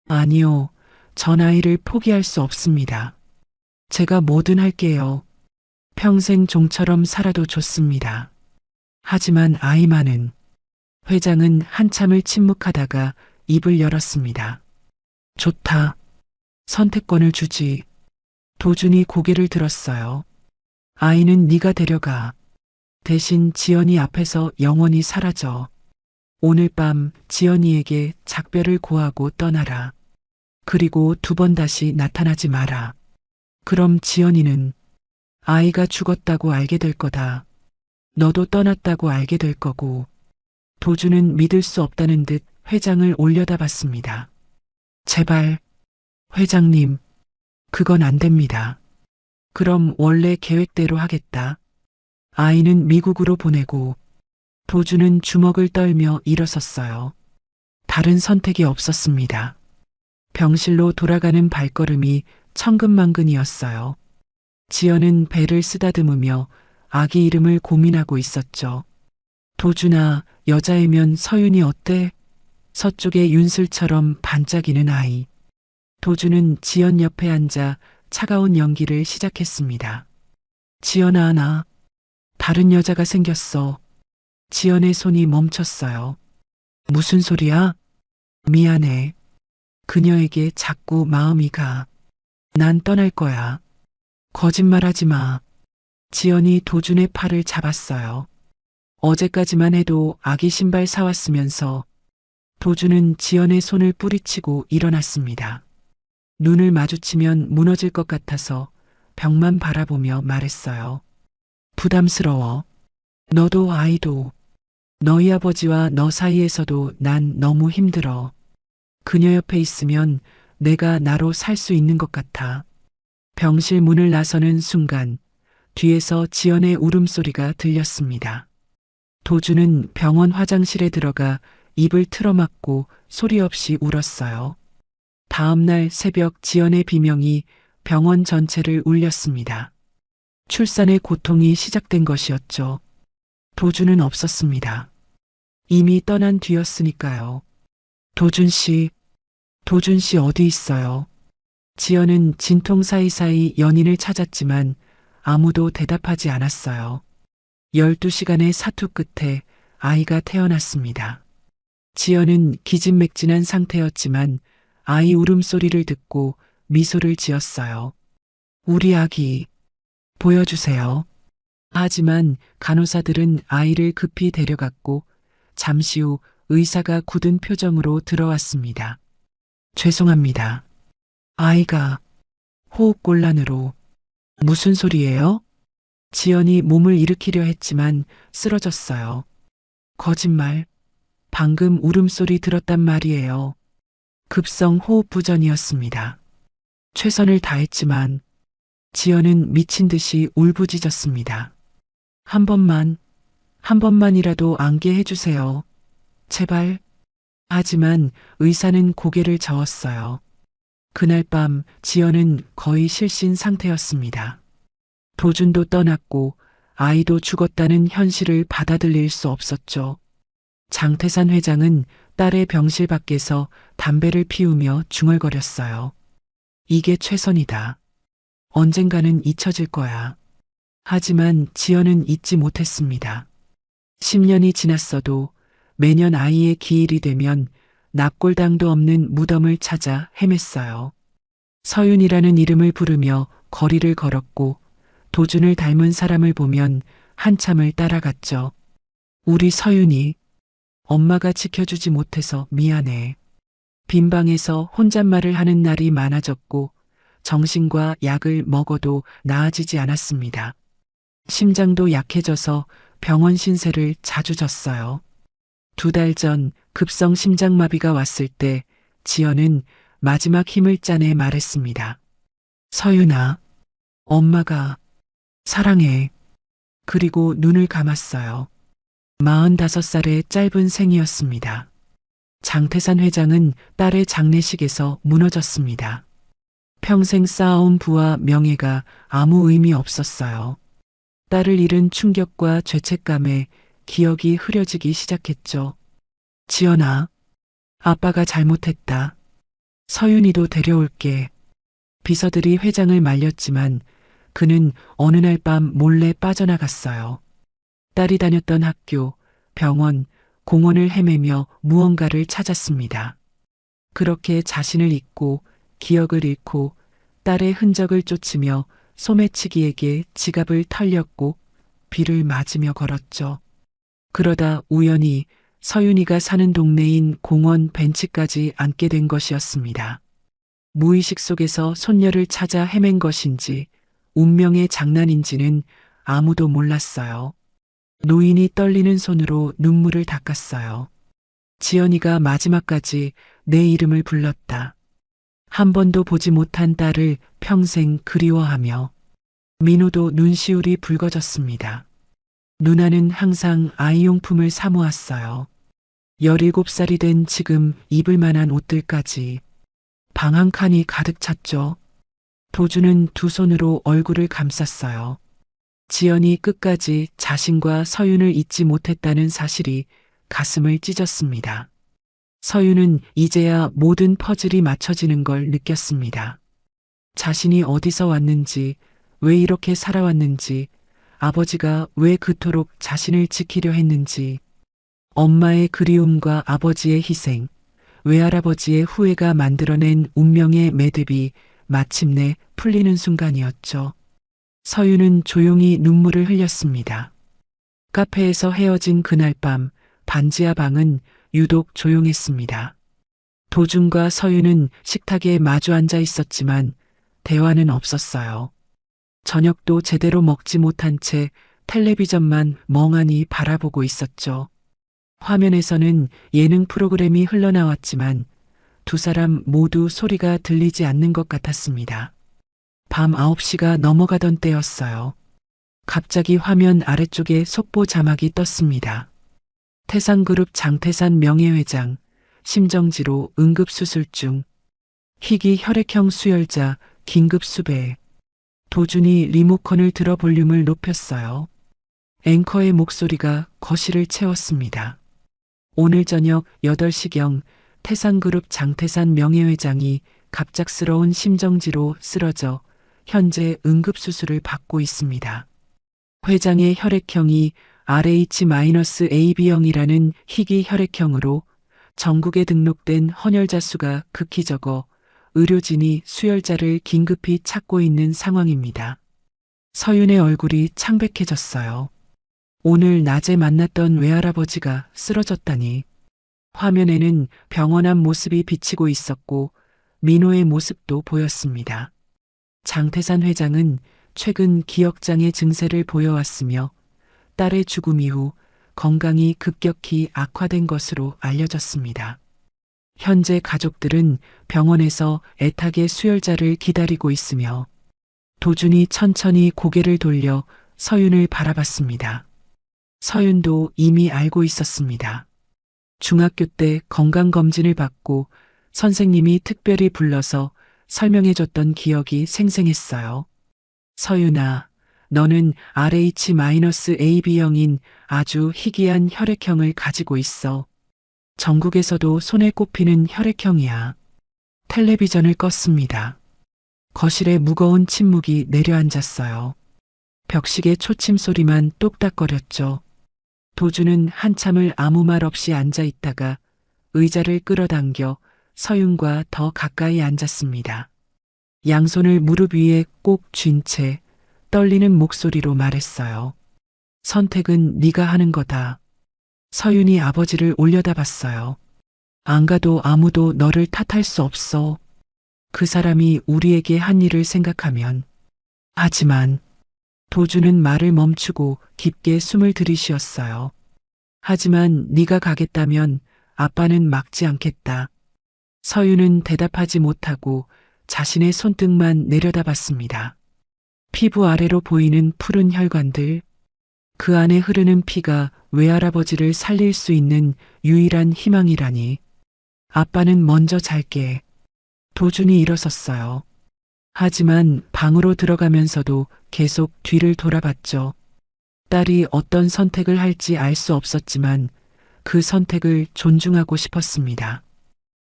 아니요, 전 아이를 포기할 수 없습니다. 제가 뭐든 할게요. 평생 종처럼 살아도 좋습니다. 하지만 아이만은. 회장은 한참을 침묵하다가 입을 열었습니다. 좋다. 선택권을 주지. 도준이 고개를 들었어요. 아이는 네가 데려가. 대신 지연이 앞에서 영원히 사라져. 오늘 밤 지연이에게 작별을 고하고 떠나라. 그리고 두 번 다시 나타나지 마라. 그럼 지연이는 아이가 죽었다고 알게 될 거다. 너도 떠났다고 알게 될 거고. 도준은 믿을 수 없다는 듯 회장을 올려다봤습니다. 제발, 회장님, 그건 안 됩니다. 그럼 원래 계획대로 하겠다. 아이는 미국으로 보내고, 도준은 주먹을 떨며 일어섰어요. 다른 선택이 없었습니다. 병실로 돌아가는 발걸음이 천근만근이었어요. 지연은 배를 쓰다듬으며 아기 이름을 고민하고 있었죠. 도준아, 여자이면 서윤이 어때? 서쪽의 윤슬처럼 반짝이는 아이. 도준은 지연 옆에 앉아 차가운 연기를 시작했습니다. 지연아, 나 다른 여자가 생겼어. 지연의 손이 멈췄어요. 무슨 소리야? 미안해. 그녀에게 자꾸 마음이 가. 난 떠날 거야. 거짓말하지 마. 지연이 도준의 팔을 잡았어요. 어제까지만 해도 아기 신발 사왔으면서 도준은 지연의 손을 뿌리치고 일어났습니다. 눈을 마주치면 무너질 것 같아서 벽만 바라보며 말했어요. 부담스러워. 너도 아이도. 너희 아버지와 너 사이에서도 난 너무 힘들어. 그녀 옆에 있으면 내가 나로 살 수 있는 것 같아. 병실 문을 나서는 순간 뒤에서 지연의 울음소리가 들렸습니다. 도준은 병원 화장실에 들어가 입을 틀어막고 소리 없이 울었어요. 다음 날 새벽 지연의 비명이 병원 전체를 울렸습니다. 출산의 고통이 시작된 것이었죠. 도준은 없었습니다. 이미 떠난 뒤였으니까요. 도준 씨 어디 있어요? 지연은 진통 사이사이 연인을 찾았지만 아무도 대답하지 않았어요. 12시간의 사투 끝에 아이가 태어났습니다. 지연은 기진맥진한 상태였지만 아이 울음소리를 듣고 미소를 지었어요. 우리 아기, 보여주세요. 하지만 간호사들은 아이를 급히 데려갔고 잠시 후 의사가 굳은 표정으로 들어왔습니다. 죄송합니다. 아이가 호흡곤란으로. 무슨 소리예요? 지연이 몸을 일으키려 했지만 쓰러졌어요. 거짓말. 방금 울음소리 들었단 말이에요. 급성 호흡부전이었습니다. 최선을 다했지만 지연은 미친 듯이 울부짖었습니다. 한 번만이라도 안게 해주세요. 제발. 하지만 의사는 고개를 저었어요. 그날 밤 지연은 거의 실신 상태였습니다. 도준도 떠났고 아이도 죽었다는 현실을 받아들일 수 없었죠. 장태산 회장은 딸의 병실 밖에서 담배를 피우며 중얼거렸어요. 이게 최선이다. 언젠가는 잊혀질 거야. 하지만 지연은 잊지 못했습니다. 10년이 지났어도 매년 아이의 기일이 되면 납골당도 없는 무덤을 찾아 헤맸어요. 서윤이라는 이름을 부르며 거리를 걸었고 도준을 닮은 사람을 보면 한참을 따라갔죠. 우리 서윤이, 엄마가 지켜주지 못해서 미안해. 빈방에서 혼잣말을 하는 날이 많아졌고 정신과 약을 먹어도 나아지지 않았습니다. 심장도 약해져서 병원 신세를 자주 졌어요. 2달 전 급성 심장마비가 왔을 때 지연은 마지막 힘을 짜내 말했습니다. 서윤아, 엄마가 사랑해. 그리고 눈을 감았어요. 45살의 짧은 생이었습니다. 장태산 회장은 딸의 장례식에서 무너졌습니다. 평생 쌓아온 부와 명예가 아무 의미 없었어요. 딸을 잃은 충격과 죄책감에 기억이 흐려지기 시작했죠. 지연아, 아빠가 잘못했다. 서윤이도 데려올게. 비서들이 회장을 말렸지만 그는 어느 날 밤 몰래 빠져나갔어요. 딸이 다녔던 학교, 병원, 공원을 헤매며 무언가를 찾았습니다. 그렇게 자신을 잊고 기억을 잃고 딸의 흔적을 쫓으며 소매치기에게 지갑을 털렸고 비를 맞으며 걸었죠. 그러다 우연히 서윤이가 사는 동네인 공원 벤치까지 앉게 된 것이었습니다. 무의식 속에서 손녀를 찾아 헤맨 것인지 운명의 장난인지는 아무도 몰랐어요. 노인이 떨리는 손으로 눈물을 닦았어요. 지연이가 마지막까지 내 이름을 불렀다. 한 번도 보지 못한 딸을 평생 그리워하며. 민호도 눈시울이 붉어졌습니다. 누나는 항상 아이용품을 사모았어요. 17살이 된 지금 입을 만한 옷들까지. 방 한 칸이 가득 찼죠. 도주는 두 손으로 얼굴을 감쌌어요. 지연이 끝까지 자신과 서윤을 잊지 못했다는 사실이 가슴을 찢었습니다. 서윤은 이제야 모든 퍼즐이 맞춰지는 걸 느꼈습니다. 자신이 어디서 왔는지, 왜 이렇게 살아왔는지, 아버지가 왜 그토록 자신을 지키려 했는지, 엄마의 그리움과 아버지의 희생, 외할아버지의 후회가 만들어낸 운명의 매듭이 마침내 풀리는 순간이었죠. 서윤은 조용히 눈물을 흘렸습니다. 카페에서 헤어진 그날 밤 반지하 방은 유독 조용했습니다. 도준과 서윤은 식탁에 마주 앉아 있었지만 대화는 없었어요. 저녁도 제대로 먹지 못한 채 텔레비전만 멍하니 바라보고 있었죠. 화면에서는 예능 프로그램이 흘러나왔지만 두 사람 모두 소리가 들리지 않는 것 같았습니다. 밤 9시가 넘어가던 때였어요. 갑자기 화면 아래쪽에 속보 자막이 떴습니다. 태산그룹 장태산 명예회장, 심정지로 응급수술 중. 희귀 혈액형 수혈자 긴급 수배. 도준이 리모컨을 들어 볼륨을 높였어요. 앵커의 목소리가 거실을 채웠습니다. 오늘 저녁 8시경 태산그룹 장태산 명예회장이 갑작스러운 심정지로 쓰러져 현재 응급수술을 받고 있습니다. 회장의 혈액형이 RH-AB형이라는 희귀 혈액형으로 전국에 등록된 헌혈자 수가 극히 적어 의료진이 수혈자를 긴급히 찾고 있는 상황입니다. 서윤의 얼굴이 창백해졌어요. 오늘 낮에 만났던 외할아버지가 쓰러졌다니. 화면에는 병원 앞 모습이 비치고 있었고 민호의 모습도 보였습니다. 장태산 회장은 최근 기억장애 증세를 보여왔으며 딸의 죽음 이후 건강이 급격히 악화된 것으로 알려졌습니다. 현재 가족들은 병원에서 애타게 수혈자를 기다리고 있으며 도준이 천천히 고개를 돌려 서윤을 바라봤습니다. 서윤도 이미 알고 있었습니다. 중학교 때 건강검진을 받고 선생님이 특별히 불러서 설명해줬던 기억이 생생했어요. 서윤아, 너는 RH-AB형인 아주 희귀한 혈액형을 가지고 있어. 전국에서도 손에 꼽히는 혈액형이야. 텔레비전을 껐습니다. 거실에 무거운 침묵이 내려앉았어요. 벽식의 초침 소리만 똑딱거렸죠. 도주는 한참을 아무 말 없이 앉아 있다가 의자를 끌어당겨 서윤과 더 가까이 앉았습니다. 양손을 무릎 위에 꼭 쥔 채 떨리는 목소리로 말했어요. 선택은 네가 하는 거다. 서윤이 아버지를 올려다봤어요. 안 가도 아무도 너를 탓할 수 없어. 그 사람이 우리에게 한 일을 생각하면. 하지만 도주는 말을 멈추고 깊게 숨을 들이쉬었어요. 하지만 네가 가겠다면 아빠는 막지 않겠다. 서윤은 대답하지 못하고 자신의 손등만 내려다봤습니다. 피부 아래로 보이는 푸른 혈관들, 그 안에 흐르는 피가 외할아버지를 살릴 수 있는 유일한 희망이라니. 아빠는 먼저 잘게. 도준이 일어섰어요. 하지만 방으로 들어가면서도 계속 뒤를 돌아봤죠. 딸이 어떤 선택을 할지 알 수 없었지만 그 선택을 존중하고 싶었습니다.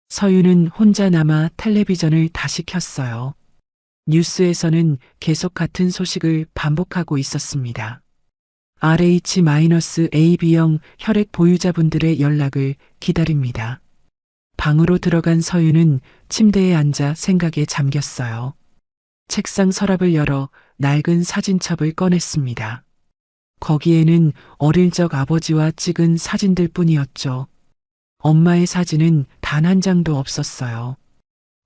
서유는 혼자 남아 텔레비전을 다시 켰어요. 뉴스에서는 계속 같은 소식을 반복하고 있었습니다. RH-AB형 혈액 보유자분들의 연락을 기다립니다. 방으로 들어간 서유는 침대에 앉아 생각에 잠겼어요. 책상 서랍을 열어 낡은 사진첩을 꺼냈습니다. 거기에는 어릴 적 아버지와 찍은 사진들 뿐이었죠. 엄마의 사진은 단 한 장도 없었어요.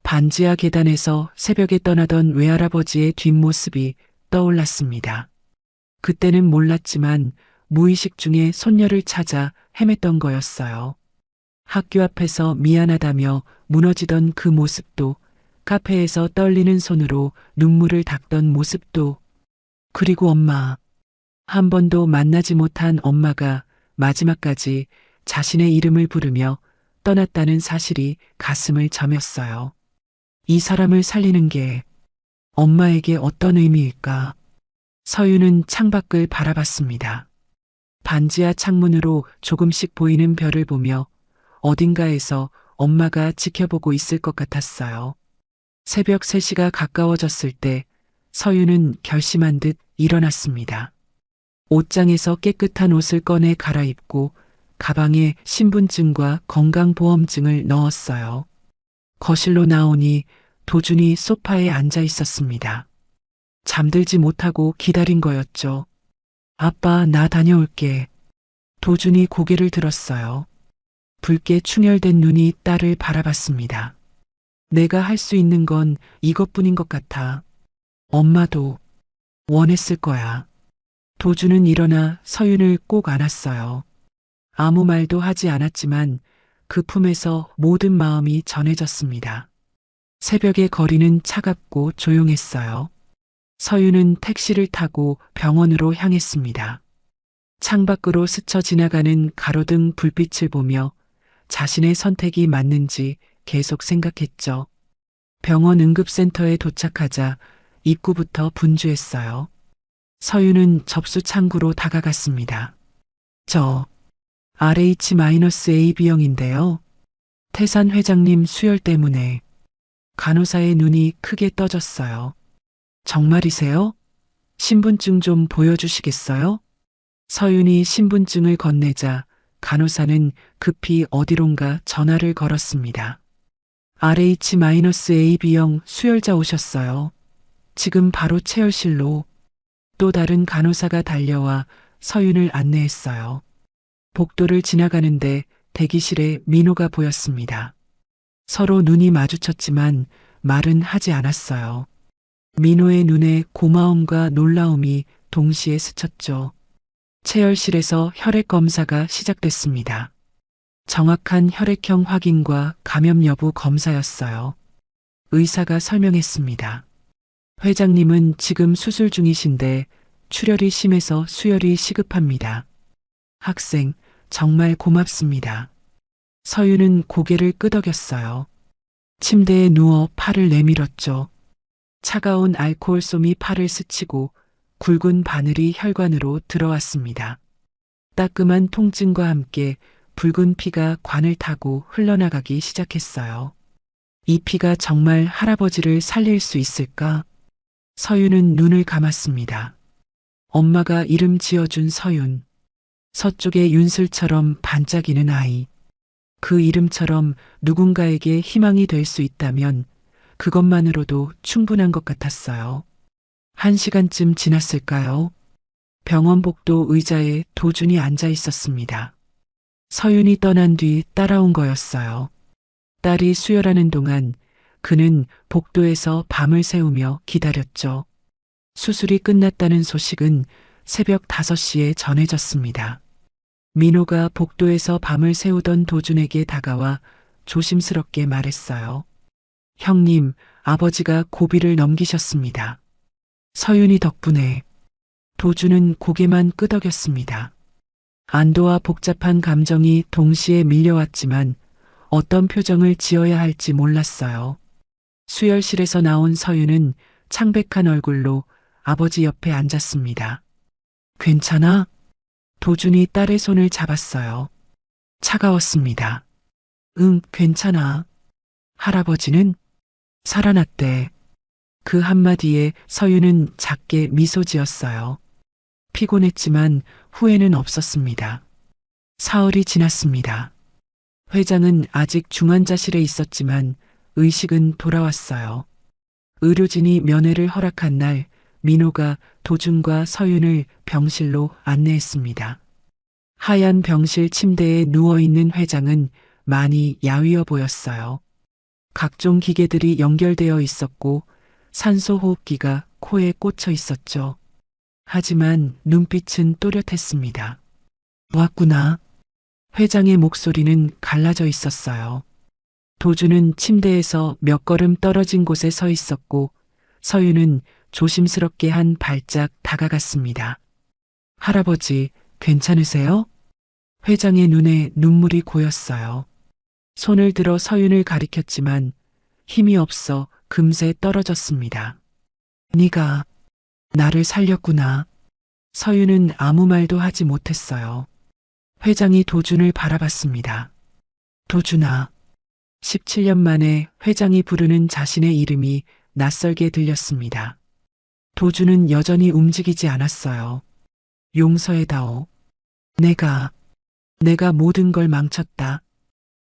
반지하 계단에서 새벽에 떠나던 외할아버지의 뒷모습이 떠올랐습니다. 그때는 몰랐지만 무의식 중에 손녀를 찾아 헤맸던 거였어요. 학교 앞에서 미안하다며 무너지던 그 모습도, 카페에서 떨리는 손으로 눈물을 닦던 모습도, 그리고 엄마. 한 번도 만나지 못한 엄마가 마지막까지 자신의 이름을 부르며 떠났다는 사실이 가슴을 저몄어요. 이 사람을 살리는 게 엄마에게 어떤 의미일까? 서유는 창밖을 바라봤습니다. 반지하 창문으로 조금씩 보이는 별을 보며 어딘가에서 엄마가 지켜보고 있을 것 같았어요. 새벽 3시가 가까워졌을 때 서유는 결심한 듯 일어났습니다. 옷장에서 깨끗한 옷을 꺼내 갈아입고 가방에 신분증과 건강보험증을 넣었어요. 거실로 나오니 도준이 소파에 앉아 있었습니다. 잠들지 못하고 기다린 거였죠. 아빠, 나 다녀올게. 도준이 고개를 들었어요. 붉게 충혈된 눈이 딸을 바라봤습니다. 내가 할 수 있는 건 이것뿐인 것 같아. 엄마도 원했을 거야. 도준은 일어나 서윤을 꼭 안았어요. 아무 말도 하지 않았지만 그 품에서 모든 마음이 전해졌습니다. 새벽의 거리는 차갑고 조용했어요. 서윤은 택시를 타고 병원으로 향했습니다. 창밖으로 스쳐 지나가는 가로등 불빛을 보며 자신의 선택이 맞는지 계속 생각했죠. 병원 응급센터에 도착하자 입구부터 분주했어요. 서윤은 접수 창구로 다가갔습니다. 저 RH-AB형인데요. 태산 회장님 수혈 때문에. 간호사의 눈이 크게 떠졌어요. 정말이세요? 신분증 좀 보여주시겠어요? 서윤이 신분증을 건네자 간호사는 급히 어디론가 전화를 걸었습니다. RH-AB형 수혈자 오셨어요. 지금 바로 체열실로. 또 다른 간호사가 달려와 서윤을 안내했어요. 복도를 지나가는데 대기실에 민호가 보였습니다. 서로 눈이 마주쳤지만 말은 하지 않았어요. 민호의 눈에 고마움과 놀라움이 동시에 스쳤죠. 체열실에서 혈액 검사가 시작됐습니다. 정확한 혈액형 확인과 감염 여부 검사였어요. 의사가 설명했습니다. 회장님은 지금 수술 중이신데 출혈이 심해서 수혈이 시급합니다. 학생, 정말 고맙습니다. 서유는 고개를 끄덕였어요. 침대에 누워 팔을 내밀었죠. 차가운 알코올솜이 팔을 스치고 굵은 바늘이 혈관으로 들어왔습니다. 따끔한 통증과 함께 붉은 피가 관을 타고 흘러나가기 시작했어요. 이 피가 정말 할아버지를 살릴 수 있을까? 서윤은 눈을 감았습니다. 엄마가 이름 지어준 서윤. 서쪽의 윤슬처럼 반짝이는 아이. 그 이름처럼 누군가에게 희망이 될 수 있다면 그것만으로도 충분한 것 같았어요. 1시간쯤 지났을까요? 병원 복도 의자에 도준이 앉아 있었습니다. 서윤이 떠난 뒤 따라온 거였어요. 딸이 수혈하는 동안 그는 복도에서 밤을 새우며 기다렸죠. 수술이 끝났다는 소식은 새벽 5시에 전해졌습니다. 민호가 복도에서 밤을 새우던 도준에게 다가와 조심스럽게 말했어요. 형님, 아버지가 고비를 넘기셨습니다. 서윤이 덕분에. 도준은 고개만 끄덕였습니다. 안도와 복잡한 감정이 동시에 밀려왔지만 어떤 표정을 지어야 할지 몰랐어요. 수혈실에서 나온 서윤은 창백한 얼굴로 아버지 옆에 앉았습니다. 괜찮아? 도준이 딸의 손을 잡았어요. 차가웠습니다. 응, 괜찮아. 할아버지는 살아났대. 그 한마디에 서윤은 작게 미소 지었어요. 피곤했지만 후회는 없었습니다. 사흘이 지났습니다. 회장은 아직 중환자실에 있었지만 의식은 돌아왔어요. 의료진이 면회를 허락한 날 민호가 도준과 서윤을 병실로 안내했습니다. 하얀 병실 침대에 누워있는 회장은 많이 야위어 보였어요. 각종 기계들이 연결되어 있었고 산소호흡기가 코에 꽂혀 있었죠. 하지만 눈빛은 또렷했습니다. 왔구나. 회장의 목소리는 갈라져 있었어요. 도준은 침대에서 몇 걸음 떨어진 곳에 서 있었고 서윤은 조심스럽게 한 발짝 다가갔습니다. 할아버지, 괜찮으세요? 회장의 눈에 눈물이 고였어요. 손을 들어 서윤을 가리켰지만 힘이 없어 금세 떨어졌습니다. 네가 나를 살렸구나. 서윤은 아무 말도 하지 못했어요. 회장이 도준을 바라봤습니다. 도준아. 17년 만에 회장이 부르는 자신의 이름이 낯설게 들렸습니다. 도준은 여전히 움직이지 않았어요. 용서해다오. 내가 모든 걸 망쳤다.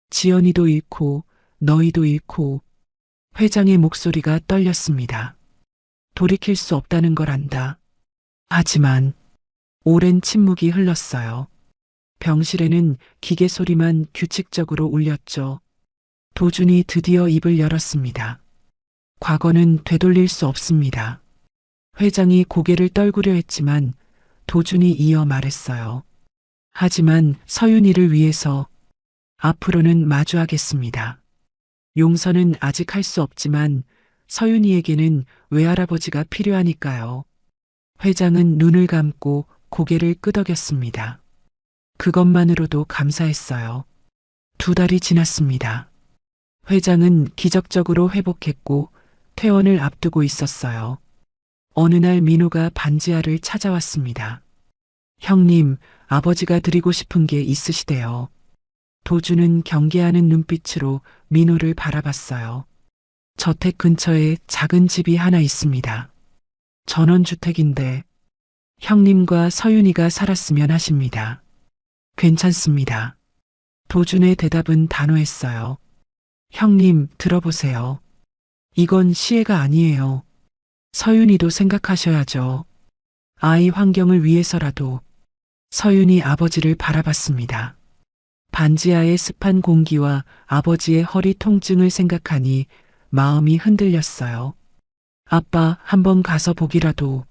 지연이도 잃고 너희도 잃고. 회장의 목소리가 떨렸습니다. 돌이킬 수 없다는 걸 안다. 하지만 오랜 침묵이 흘렀어요. 병실에는 기계 소리만 규칙적으로 울렸죠. 도준이 드디어 입을 열었습니다. 과거는 되돌릴 수 없습니다. 회장이 고개를 떨구려 했지만 도준이 이어 말했어요. 하지만 서윤이를 위해서 앞으로는 마주하겠습니다. 용서는 아직 할 수 없지만 서윤이에게는 외할아버지가 필요하니까요. 회장은 눈을 감고 고개를 끄덕였습니다. 그것만으로도 감사했어요. 2달이 지났습니다. 회장은 기적적으로 회복했고 퇴원을 앞두고 있었어요. 어느 날 민호가 반지하를 찾아왔습니다. 형님, 아버지가 드리고 싶은 게 있으시대요. 도준은 경계하는 눈빛으로 민호를 바라봤어요. 저택 근처에 작은 집이 하나 있습니다. 전원주택인데 형님과 서윤이가 살았으면 하십니다. 괜찮습니다. 도준의 대답은 단호했어요. 형님, 들어보세요. 이건 시혜가 아니에요. 서윤이도 생각하셔야죠. 아이 환경을 위해서라도. 서윤이 아버지를 바라봤습니다. 반지하의 습한 공기와 아버지의 허리 통증을 생각하니 마음이 흔들렸어요. 아빠, 한번 가서 보기라도.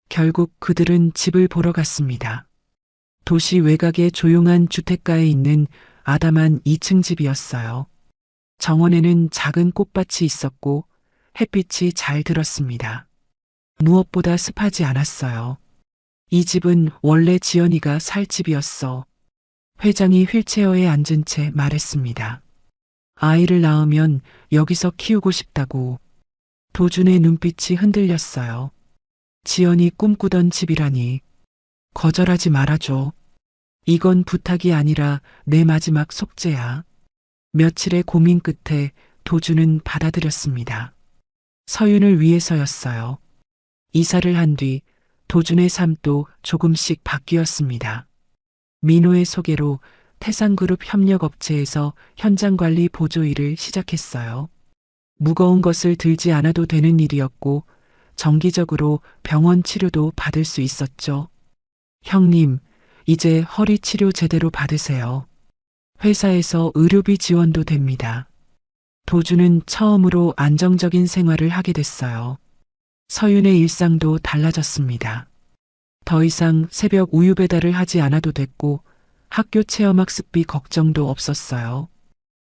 결국 그들은 집을 보러 갔습니다. 도시 외곽의 조용한 주택가에 있는 아담한 2층 집이었어요. 정원에는 작은 꽃밭이 있었고 햇빛이 잘 들었습니다. 무엇보다 습하지 않았어요. 이 집은 원래 지연이가 살 집이었어. 회장이 휠체어에 앉은 채 말했습니다. 아이를 낳으면 여기서 키우고 싶다고. 도준의 눈빛이 흔들렸어요. 지연이 꿈꾸던 집이라니. 거절하지 말아줘. 이건 부탁이 아니라 내 마지막 속죄야. 며칠의 고민 끝에 도준은 받아들였습니다. 서윤을 위해서였어요. 이사를 한 뒤 도준의 삶도 조금씩 바뀌었습니다. 민호의 소개로 태산그룹 협력업체에서 현장관리 보조 일을 시작했어요. 무거운 것을 들지 않아도 되는 일이었고 정기적으로 병원 치료도 받을 수 있었죠. 형님, 이제 허리 치료 제대로 받으세요. 회사에서 의료비 지원도 됩니다. 도준은 처음으로 안정적인 생활을 하게 됐어요. 서윤의 일상도 달라졌습니다. 더 이상 새벽 우유 배달을 하지 않아도 됐고 학교 체험학습비 걱정도 없었어요.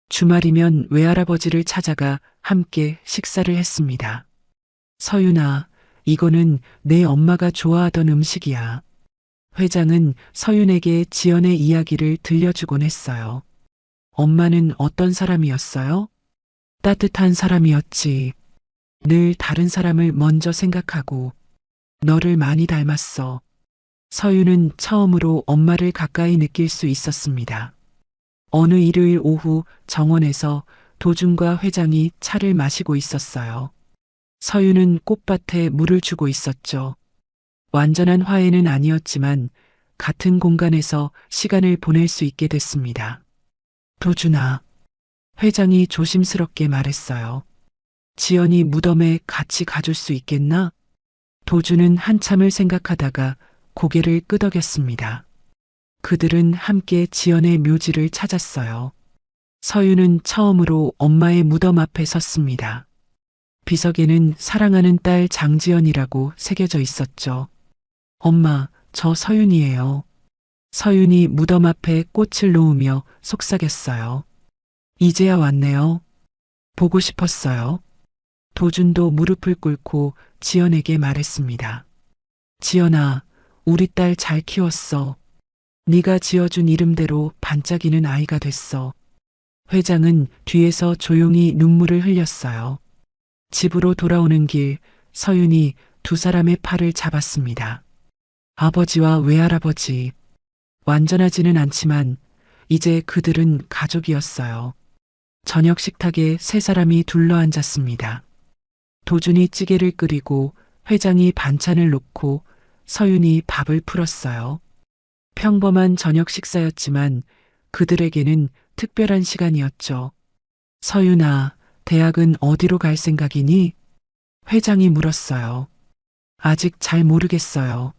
주말이면 외할아버지를 찾아가 함께 식사를 했습니다. 서윤아, 이거는 내 엄마가 좋아하던 음식이야. 회장은 서윤에게 지연의 이야기를 들려주곤 했어요. 엄마는 어떤 사람이었어요? 따뜻한 사람이었지. 늘 다른 사람을 먼저 생각하고 너를 많이 닮았어. 서유는 처음으로 엄마를 가까이 느낄 수 있었습니다. 어느 일요일 오후 정원에서 도준과 회장이 차를 마시고 있었어요. 서유는 꽃밭에 물을 주고 있었죠. 완전한 화해는 아니었지만 같은 공간에서 시간을 보낼 수 있게 됐습니다. 도준아, 회장이 조심스럽게 말했어요. 지연이 무덤에 같이 가줄 수 있겠나? 도준은 한참을 생각하다가 고개를 끄덕였습니다. 그들은 함께 지연의 묘지를 찾았어요. 서유는 처음으로 엄마의 무덤 앞에 섰습니다. 비석에는 사랑하는 딸 장지연이라고 새겨져 있었죠. 엄마, 저 서윤이에요. 서윤이 무덤 앞에 꽃을 놓으며 속삭였어요. 이제야 왔네요. 보고 싶었어요. 도준도 무릎을 꿇고 지연에게 말했습니다. 지연아, 우리 딸 잘 키웠어. 네가 지어준 이름대로 반짝이는 아이가 됐어. 회장은 뒤에서 조용히 눈물을 흘렸어요. 집으로 돌아오는 길, 서윤이 두 사람의 팔을 잡았습니다. 아버지와 외할아버지. 완전하지는 않지만 이제 그들은 가족이었어요. 저녁 식탁에 세 사람이 둘러앉았습니다. 도준이 찌개를 끓이고 회장이 반찬을 놓고 서윤이 밥을 풀었어요. 평범한 저녁 식사였지만 그들에게는 특별한 시간이었죠. 서윤아, 대학은 어디로 갈 생각이니? 회장이 물었어요. 아직 잘 모르겠어요.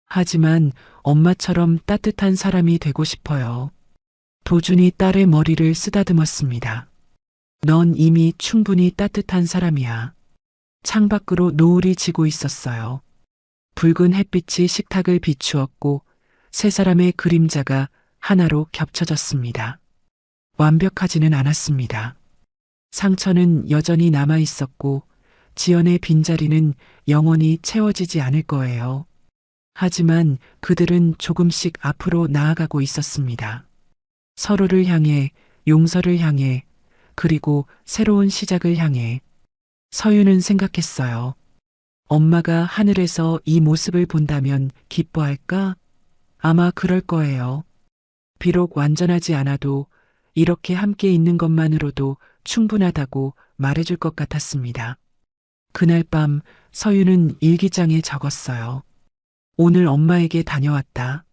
하지만 엄마처럼 따뜻한 사람이 되고 싶어요. 도준이 딸의 머리를 쓰다듬었습니다. 넌 이미 충분히 따뜻한 사람이야. 창밖으로 노을이 지고 있었어요. 붉은 햇빛이 식탁을 비추었고 세 사람의 그림자가 하나로 겹쳐졌습니다. 완벽하지는 않았습니다. 상처는 여전히 남아 있었고 지연의 빈자리는 영원히 채워지지 않을 거예요. 하지만 그들은 조금씩 앞으로 나아가고 있었습니다. 서로를 향해, 용서를 향해, 그리고 새로운 시작을 향해. 서유는 생각했어요. 엄마가 하늘에서 이 모습을 본다면 기뻐할까? 아마 그럴 거예요. 비록 완전하지 않아도 이렇게 함께 있는 것만으로도 충분하다고 말해줄 것 같았습니다. 그날 밤 서유는 일기장에 적었어요. 오늘 엄마에게 다녀왔다.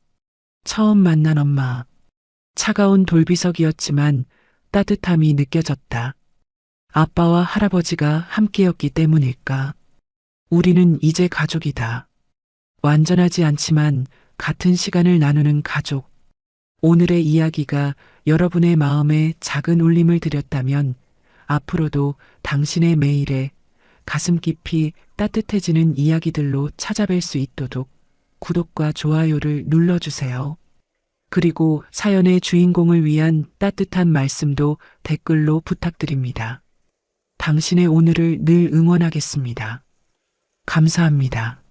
처음 만난 엄마. 차가운 돌비석이었지만 따뜻함이 느껴졌다. 아빠와 할아버지가 함께였기 때문일까? 우리는 이제 가족이다. 완전하지 않지만 같은 시간을 나누는 가족. 오늘의 이야기가 여러분의 마음에 작은 울림을 드렸다면 앞으로도 당신의 매일에 가슴 깊이 따뜻해지는 이야기들로 찾아뵐 수 있도록 구독과 좋아요를 눌러주세요. 그리고 사연의 주인공을 위한 따뜻한 말씀도 댓글로 부탁드립니다. 당신의 오늘을 늘 응원하겠습니다. 감사합니다.